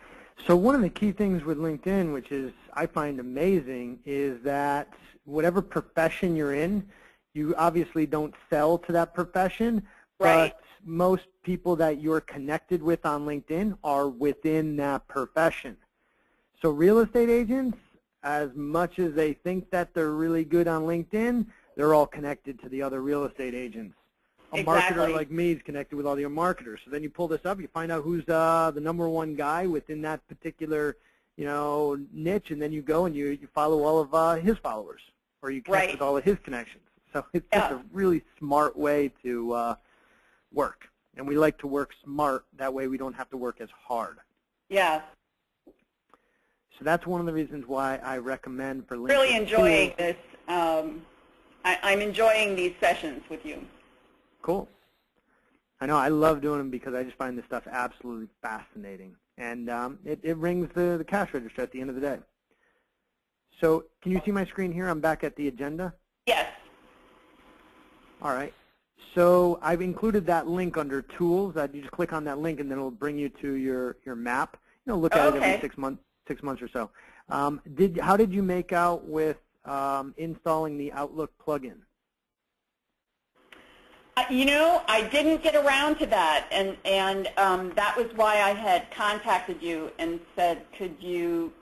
So one of the key things with LinkedIn, which is I find amazing, is that whatever profession you're in, you obviously don't sell to that profession, right. But most people that you're connected with on LinkedIn are within that profession. So real estate agents, as much as they think that they're really good on LinkedIn, they're all connected to the other real estate agents. A marketer like me is connected with all the other marketers. So then you pull this up, you find out who's the #1 guy within that particular niche, and then you go and you follow all of his followers or you connect with all of his connections. So it's just a really smart way to work. And we like to work smart. That way we don't have to work as hard. Yeah. So that's one of the reasons why I recommend for LinkedIn. Really enjoying this. I'm enjoying these sessions with you. Cool. I know. I love doing them because I just find this stuff absolutely fascinating. And it rings the cash register at the end of the day. So can you see my screen here? I'm back at the agenda. Yes. All right. So I've included that link under tools. That you just click on that link, and then it'll bring you to your map. You know, look at it every 6 months or so. How did you make out with installing the Outlook plugin? You know, I didn't get around to that, and that was why I had contacted you and said, could you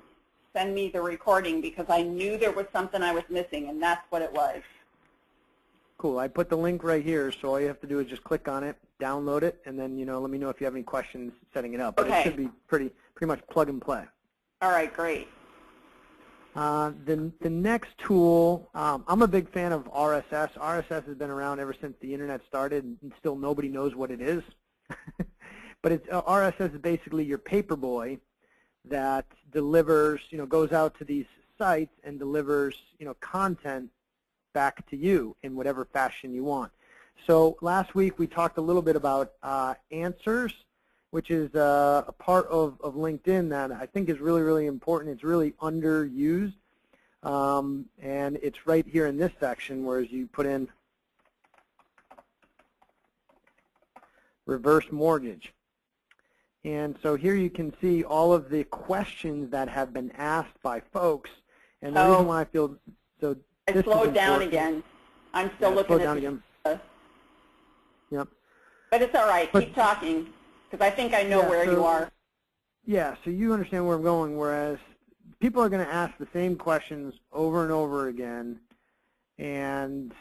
send me the recording, because I knew there was something I was missing, and that's what it was. Cool. I put the link right here, so all you have to do is just click on it, download it, and then let me know if you have any questions setting it up. But it should be pretty much plug and play. All right, great. The next tool, I'm a big fan of RSS. RSS has been around ever since the internet started, and still nobody knows what it is. But RSS is basically your paper boy that delivers, goes out to these sites and delivers, content back to you in whatever fashion you want. So last week we talked a little bit about answers, which is a part of LinkedIn that I think is really, really important. It's really underused, and it's right here in this section, whereas you put in reverse mortgage. And so here you can see all of the questions that have been asked by folks. And the reason why I feel so I slowed down again. I'm still looking at again. Yep. But it's all right. Keep talking, because I think I know where you are. Yeah, so you understand where I'm going, whereas people are going to ask the same questions over and over again, and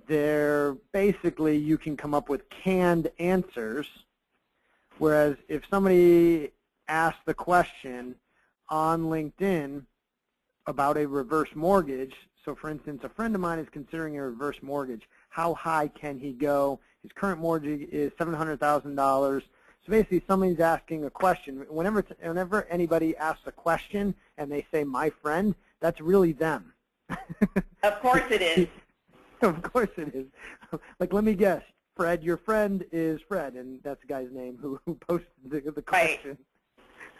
they're basically, you can come up with canned answers, whereas if somebody asks the question on LinkedIn about a reverse mortgage, so for instance, a friend of mine is considering a reverse mortgage. How high can he go? His current mortgage is $700,000. So basically somebody's asking a question. Whenever anybody asks a question and they say, my friend, that's really them. Of course it is. Of course it is. Like, let me guess, Fred, your friend is Fred, and that's the guy's name who posted the question.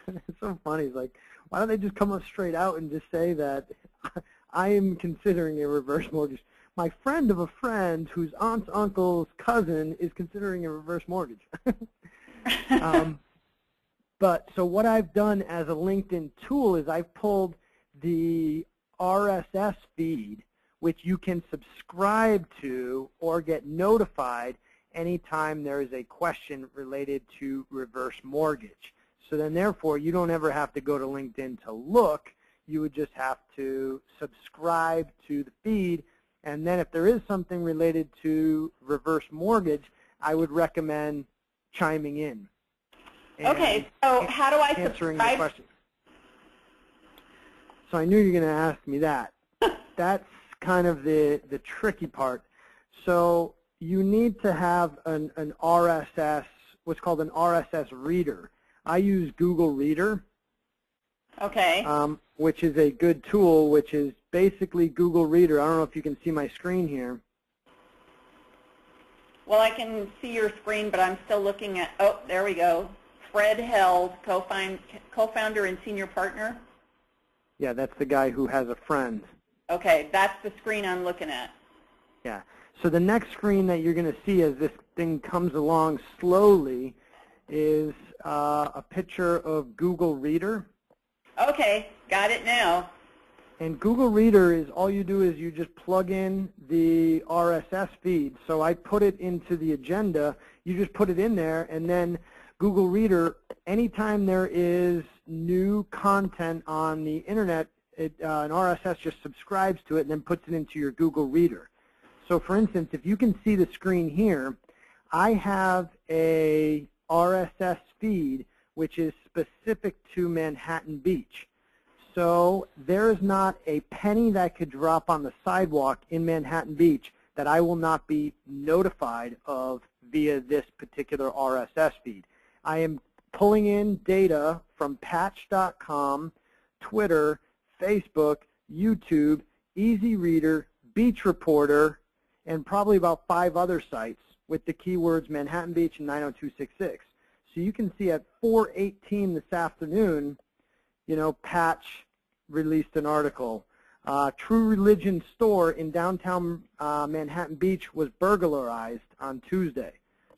Right. It's so funny. It's like, why don't they just come up straight out and just say that I am considering a reverse mortgage. My friend of a friend whose aunt's uncle's cousin is considering a reverse mortgage. But so what I've done as a LinkedIn tool is I've pulled the RSS feed, which you can subscribe to or get notified anytime there is a question related to reverse mortgage. So then therefore you don't ever have to go to LinkedIn to look. You would just have to subscribe to the feed, and then if there is something related to reverse mortgage, I would recommend chiming in. Okay, so how do I answering subscribe? The question. So I knew you were going to ask me that. That's kind of the tricky part. So you need to have an RSS, what's called an RSS reader. I use Google Reader. Okay. Which is a good tool, which is basically Google Reader. I don't know if you can see my screen here. Well, I can see your screen, but I'm still looking at, oh, there we go. Fred Held, co-founder and senior partner. Yeah, that's the guy who has a friend. Okay, that's the screen I'm looking at. Yeah. So the next screen that you're going to see as this thing comes along slowly is a picture of Google Reader. Okay, got it now. And Google Reader is all you do is you just plug in the RSS feed. So I put it into the agenda. You just put it in there, and then Google Reader, anytime there is new content on the internet, an RSS just subscribes to it and then puts it into your Google Reader. So for instance, if you can see the screen here, I have a RSS feed which is specific to Manhattan Beach. So there is not a penny that could drop on the sidewalk in Manhattan Beach that I will not be notified of via this particular RSS feed. I am pulling in data from patch.com, Twitter, Facebook, YouTube, Easy Reader, Beach Reporter, and probably about 5 other sites with the keywords Manhattan Beach and 90266. So you can see at 4:18 this afternoon, you know, Patch released an article. True Religion store in downtown Manhattan Beach was burglarized on Tuesday.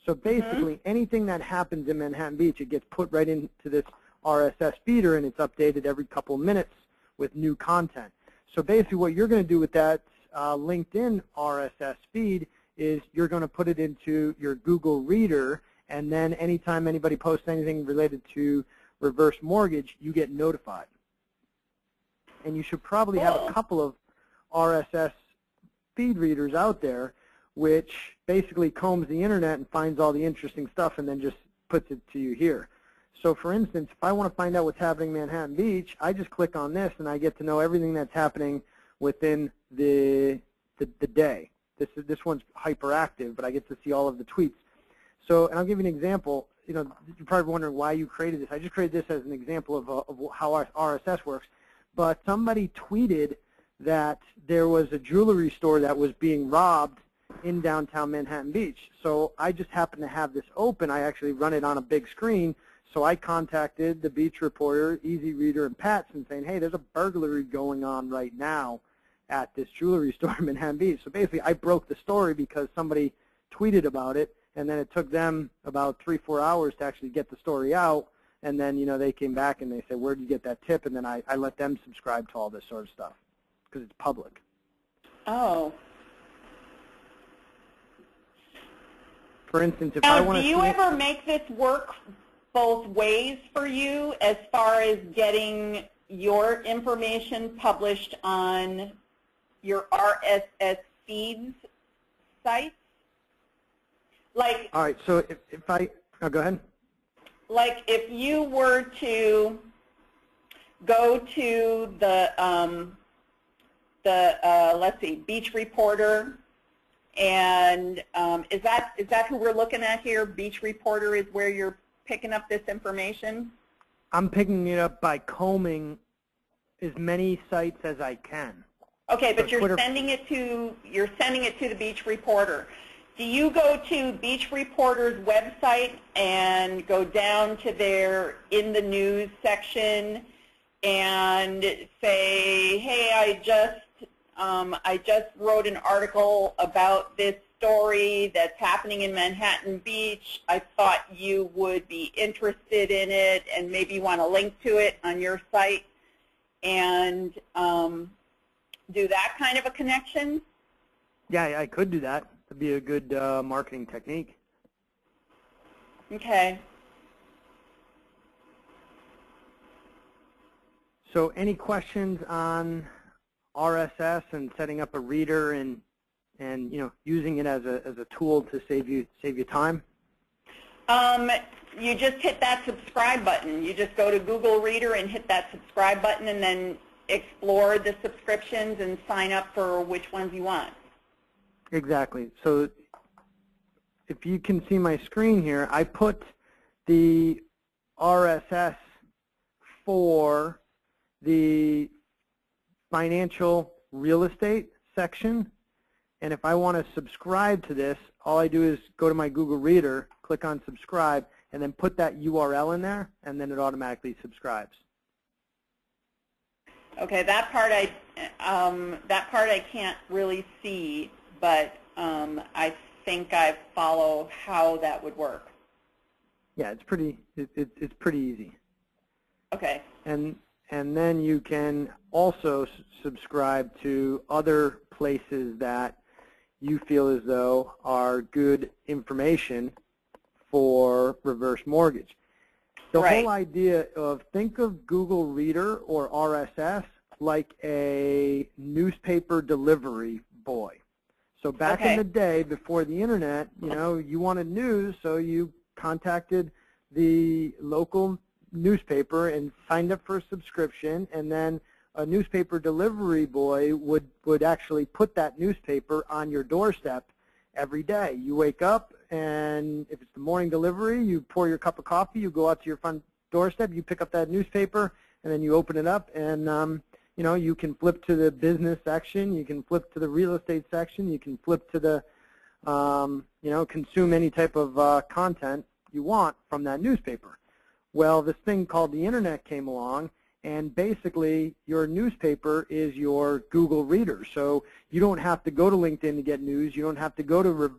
So basically, anything that happens in Manhattan Beach, it gets put right into this RSS feeder, and it's updated every couple minutes with new content. So basically, what you're going to do with that LinkedIn RSS feed is you're going to put it into your Google Reader, and then anytime anybody posts anything related to reverse mortgage, you get notified. And you should probably have a couple of RSS feed readers out there which basically combs the internet and finds all the interesting stuff and then just puts it to you here. So for instance, if I want to find out what's happening in Manhattan Beach, I just click on this and I get to know everything that's happening within the day. This one's hyperactive, but I get to see all of the tweets. So, and I'll give you an example. You know, you're probably wondering why you created this. I just created this as an example of how our RSS works. But somebody tweeted that there was a jewelry store that was being robbed in downtown Manhattan Beach. So I just happened to have this open. I actually run it on a big screen. So I contacted the Beach Reporter, Easy Reader, and Patch and saying, hey, there's a burglary going on right now at this jewelry store in Manhattan Beach. So basically, I broke the story because somebody tweeted about it, and then it took them about 3-4 hours to actually get the story out. And then, you know, they came back and they said, where did you get that tip? And then I let them subscribe to all this sort of stuff because it's public. Oh. For instance, if now, I want to do you ever make this work both ways for you as far as getting your information published on your RSS feeds sites? Like, all right, so if I, oh, go ahead. Like if you were to go to the let's see, Beach Reporter, and is that who we're looking at here? Beach Reporter is where you're picking up this information? I'm picking it up by combing as many sites as I can. Okay, but so you're sending it to the Beach Reporter. Do you go to Beach Reporter's website and go down to their in the news section and say, hey, I just wrote an article about this story that's happening in Manhattan Beach. I thought you would be interested in it and maybe want to link to it on your site, and do that kind of a connection? Yeah, I could do that. That'd be a good marketing technique. Okay. So any questions on RSS and setting up a reader and you know, using it as a tool to save you time? You just hit that subscribe button. You just go to Google Reader and hit that subscribe button and then explore the subscriptions and sign up for which ones you want. Exactly. So if you can see my screen here, I put the RSS for the financial real estate section. And if I want to subscribe to this, all I do is go to my Google Reader, click on subscribe, and then put that URL in there, and then it automatically subscribes. Okay, that part I can't really see, but I think I follow how that would work. Yeah, it's pretty easy. Okay. And then you can also subscribe to other places that you feel as though are good information for reverse mortgage. The whole idea of, think of Google Reader or RSS like a newspaper delivery boy. So back in the day, before the internet, you know, you wanted news, so you contacted the local newspaper and signed up for a subscription, and then a newspaper delivery boy would actually put that newspaper on your doorstep every day. You wake up, and if it's the morning delivery, you pour your cup of coffee, you go out to your front doorstep, you pick up that newspaper, and then you open it up, and you know, you can flip to the business section, you can flip to the real estate section, you can flip to the, you know, consume any type of content you want from that newspaper. Well, this thing called the internet came along, and basically your newspaper is your Google Reader. So you don't have to go to LinkedIn to get news. You don't have to go to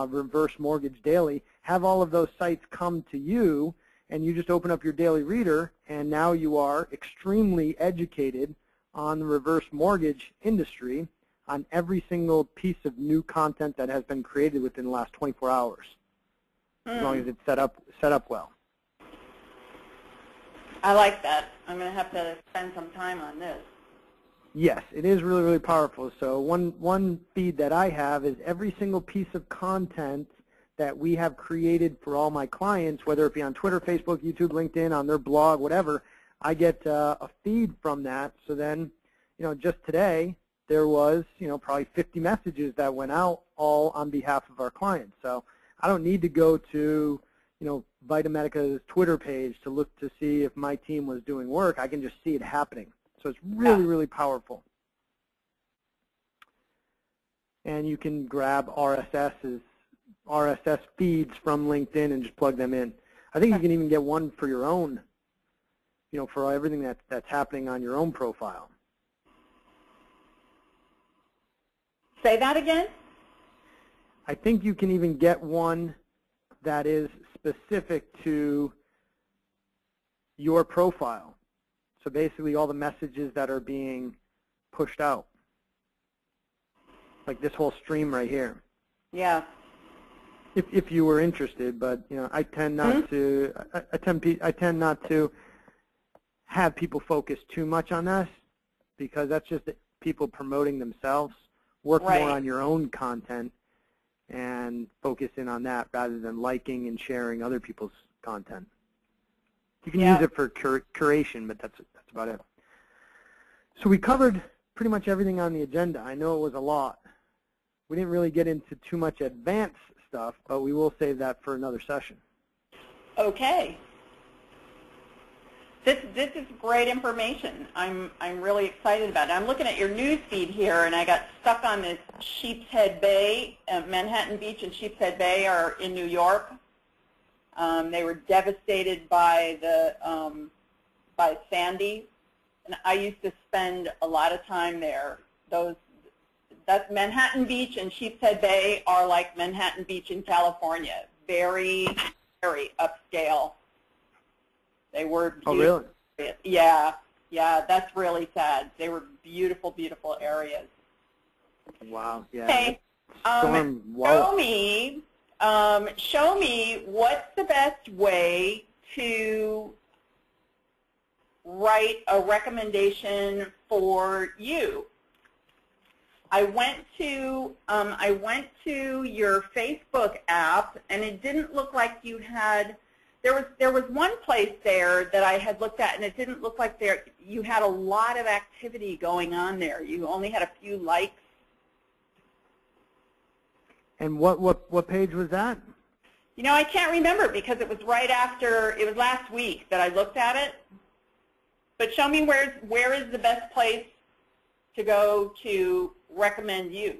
Reverse Mortgage Daily. Have all of those sites come to you, and you just open up your daily reader, and now you are extremely educated on the reverse mortgage industry on every single piece of new content that has been created within the last 24 hours, as long as it's set up well. I like that. I'm going to have to spend some time on this. Yes, it is really, really powerful. So one feed that I have is every single piece of content that we have created for all my clients, whether it be on Twitter, Facebook, YouTube, LinkedIn, on their blog, whatever. I get a feed from that. So then, you know, just today there was, you know, probably 50 messages that went out all on behalf of our clients. So I don't need to go to, you know, Vitamedica's Twitter page to look to see if my team was doing work. I can just see it happening. So it's really, really powerful. And you can grab RSS feeds from LinkedIn and just plug them in. I think you can even get one for your own, you know, for everything that's happening on your own profile. Say that again? I think you can even get one that is specific to your profile. So basically all the messages that are being pushed out. Like this whole stream right here. Yeah. If you were interested, but you know, I tend not to I tend not to have people focus too much on this, because that's just people promoting themselves. Work more on your own content and focus in on that rather than liking and sharing other people's content. You can use it for curation, but that's about it. So we covered pretty much everything on the agenda. I know it was a lot. We didn't really get into too much advanced stuff, but we will save that for another session. Okay. This is great information. I'm really excited about it. I'm looking at your news feed here, and I got stuck on this Sheepshead Bay. Manhattan Beach and Sheepshead Bay are in New York. They were devastated by by Sandy, and I used to spend a lot of time there. That's Manhattan Beach and Sheepshead Bay are like Manhattan Beach in California. Very, very upscale. They were beautiful. Oh, really? Yeah, that's really sad. They were beautiful, beautiful areas. Wow, yeah. Okay, show me what's the best way to write a recommendation for you. I went to your Facebook app, and it didn't look like you had. There was one place there that I had looked at, and it didn't look like you had a lot of activity going on there. You only had a few likes. And what page was that? You know, I can't remember because it was right after. It was last week that I looked at it. But show me where is the best place to go to recommend you.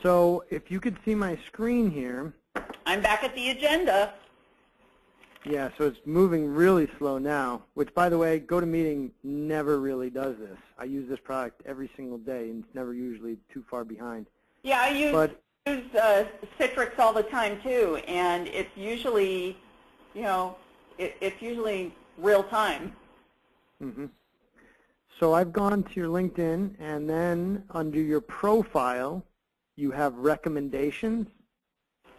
So if you could see my screen here. I'm back at the agenda. Yeah, so it's moving really slow now, which, by the way, GoToMeeting never really does this. I use this product every single day, and it's never usually too far behind. Yeah, I use Citrix all the time, too, and it's usually, you know, it's usually real time. Mm-hmm. So I've gone to your LinkedIn, and then under your profile, you have recommendations.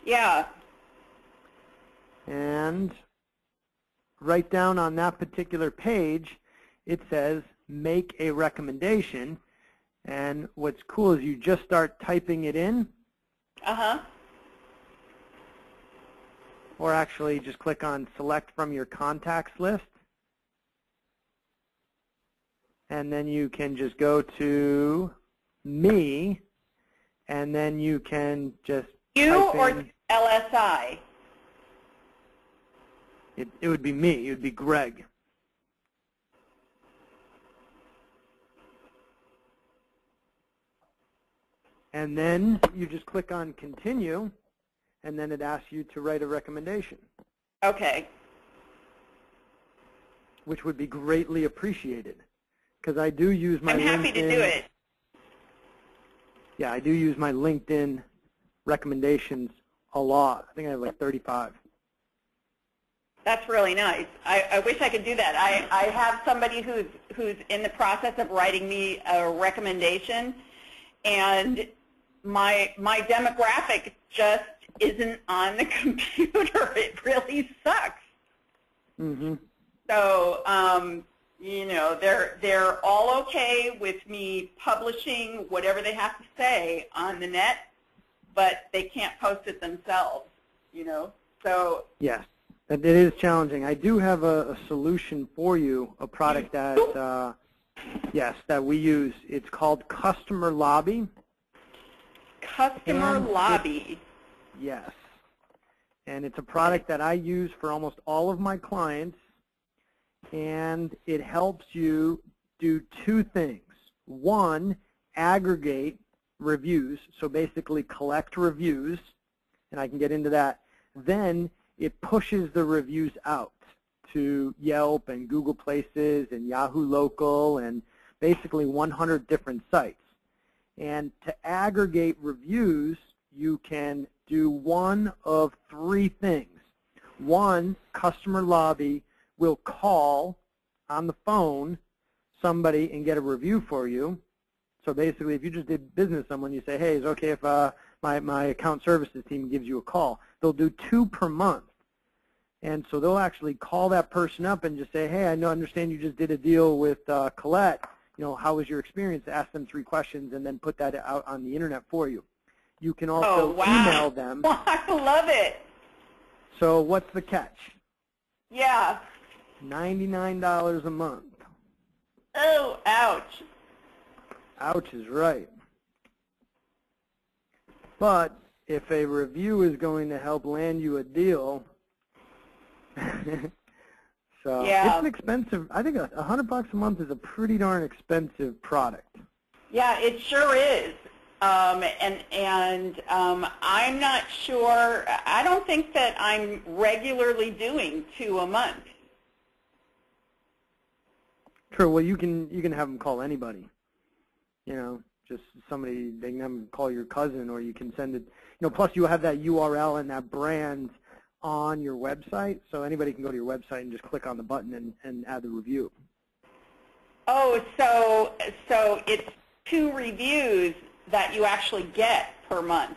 Yeah. And right down on that particular page, it says make a recommendation. And what's cool is you just start typing it in. Uh-huh. or actually just click on select from your contacts list. And then you can just go to me, and then you can just You type or in, LSI? it would be me. It would be Greg. And then you just click on continue, and then it asks you to write a recommendation. Okay. Which would be greatly appreciated, because I do use my I'm happy LinkedIn. to do it. Yeah, I do use my LinkedIn recommendations a lot. I think I have like 35. That's really nice. I wish I could do that. I have somebody who's in the process of writing me a recommendation, and my demographic just isn't on the computer. It really sucks. Mm-hmm. So, you know, they're all okay with me publishing whatever they have to say on the net, but they can't post it themselves, you know. So Yes, it is challenging. I do have a solution for you, a product that, yes, that we use. It's called Customer Lobby. Customer Lobby. Yes. And it's a product that I use for almost all of my clients, and it helps you do two things. One, aggregate reviews, so basically collect reviews, and I can get into that. Then it pushes the reviews out to Yelp and Google Places and Yahoo Local and basically 100 different sites. And to aggregate reviews, you can do one of three things. One, Customer Lobby will call on the phone somebody and get a review for you. So basically, if you just did business with someone, you say, hey, is it okay if my account services team gives you a call? They'll do 2 per month. And so they'll actually call that person up and just say, hey, I understand you just did a deal with Colette. You know, how was your experience? Ask them 3 questions and then put that out on the internet for you. You can also email them. I love it. So what's the catch? Yeah. $99 a month. Oh, ouch. Ouch is right. But if a review is going to help land you a deal, so yeah. It's an expensive, I think $100 a month is a pretty darn expensive product. Yeah, it sure is. I'm not sure, I don't think that I'm regularly doing 2 a month. True, well you can have them call anybody. You know, just somebody, they can have them call your cousin, or you can send it, you know, plus you have that URL and that brand on your website, so anybody can go to your website and just click on the button and add the review. Oh, so it's 2 reviews that you actually get per month.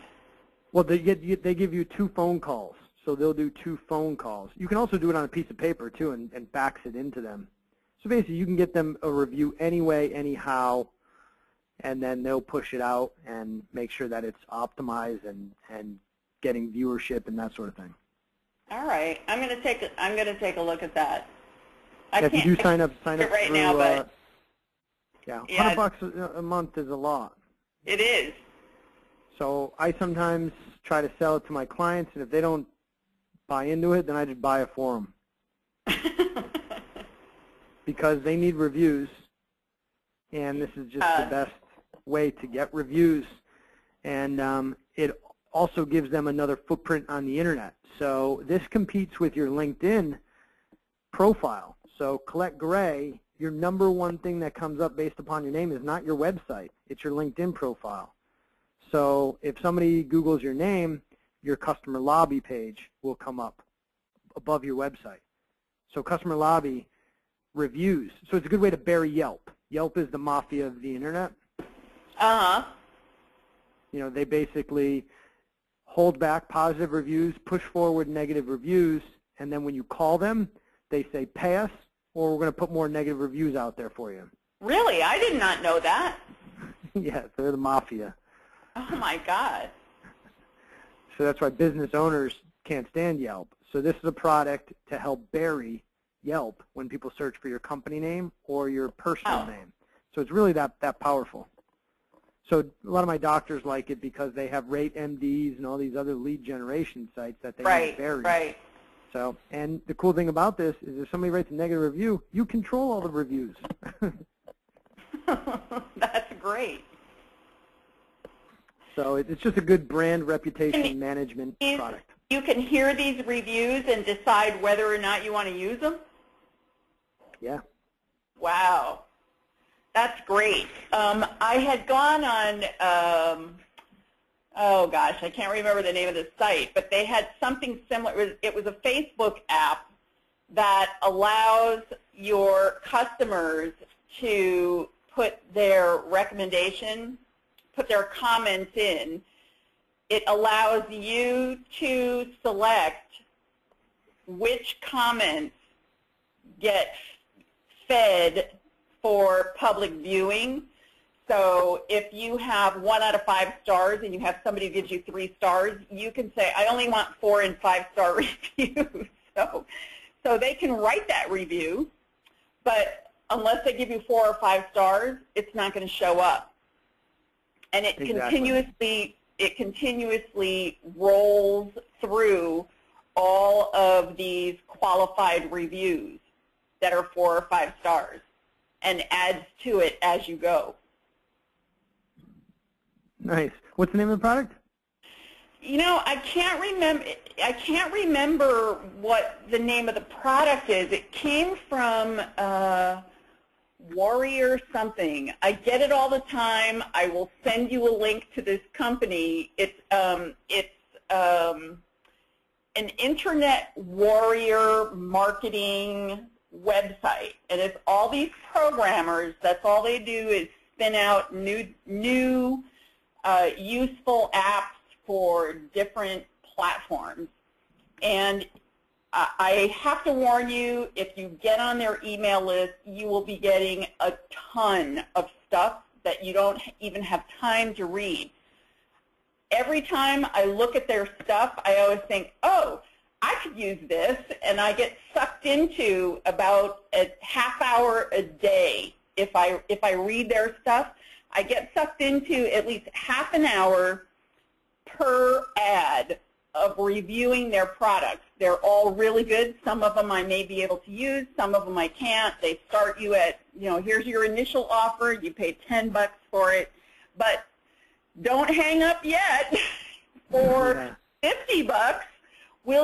Well, they give you 2 phone calls, so they'll do 2 phone calls. You can also do it on a piece of paper too, and fax it into them. So basically, you can get them a review anyway, anyhow, and then they'll push it out and make sure that it's optimized and getting viewership and that sort of thing. All right, I'm gonna take a look at that. If you do sign up right through, now, but yeah, $100 a month is a lot. It is. So I sometimes try to sell it to my clients, and if they don't buy into it, then I just buy it for them. Because they need reviews, and this is just the best way to get reviews. And it also gives them another footprint on the internet. So this competes with your LinkedIn profile. So Colette Gray, your #1 thing that comes up based upon your name is not your website. It's your LinkedIn profile. So if somebody Googles your name, your Customer Lobby page will come up above your website. So Customer Lobby reviews. So it's a good way to bury Yelp. Yelp is the mafia of the internet. Uh-huh. You know, they basically hold back positive reviews, push forward negative reviews, and then when you call them, they say, pay us, or we're going to put more negative reviews out there for you. Really? I did not know that. Yes, they're the mafia. Oh, my God. So that's why business owners can't stand Yelp. So this is a product to help bury Yelp when people search for your company name or your personal name. So it's really that powerful. So a lot of my doctors like it because they have Rate MDs and all these other lead generation sites that they need to bury. Right. So, and the cool thing about this is if somebody writes a negative review, you control all the reviews. That's great. So it's just a good brand reputation management product. You can hear these reviews and decide whether or not you want to use them? Yeah. Wow. That's great. I had gone on, oh gosh, I can't remember the name of the site, but they had something similar. It was a Facebook app that allows your customers to put their recommendation, put their comments in. It allows you to select which comments get fed for public viewing. So if you have 1 out of 5 stars and you have somebody who gives you 3 stars, you can say, I only want 4 and 5-star reviews. So they can write that review, but unless they give you 4 or 5 stars, it's not going to show up. And it continuously rolls through all of these qualified reviews that are 4 or 5 stars and adds to it as you go. Nice. What's the name of the product? You know, I can't remember what the name of the product is. It came from Warrior something. I get it all the time. I will send you a link to this company. It's an internet warrior marketing website, and it's all these programmers. That's all they do is spin out new useful apps for different platforms. And I have to warn you, if you get on their email list, you will be getting a ton of stuff that you don't even have time to read. Every time I look at their stuff, I always think, oh, I could use this, and I get sucked into about a half hour a day. If I read their stuff, I get sucked into at least half an hour per ad of reviewing their products. They're all really good. Some of them I may be able to use. Some of them I can't. They start you at, you know, here's your initial offer. You pay $10 for it. But don't hang up yet. For $50, we'll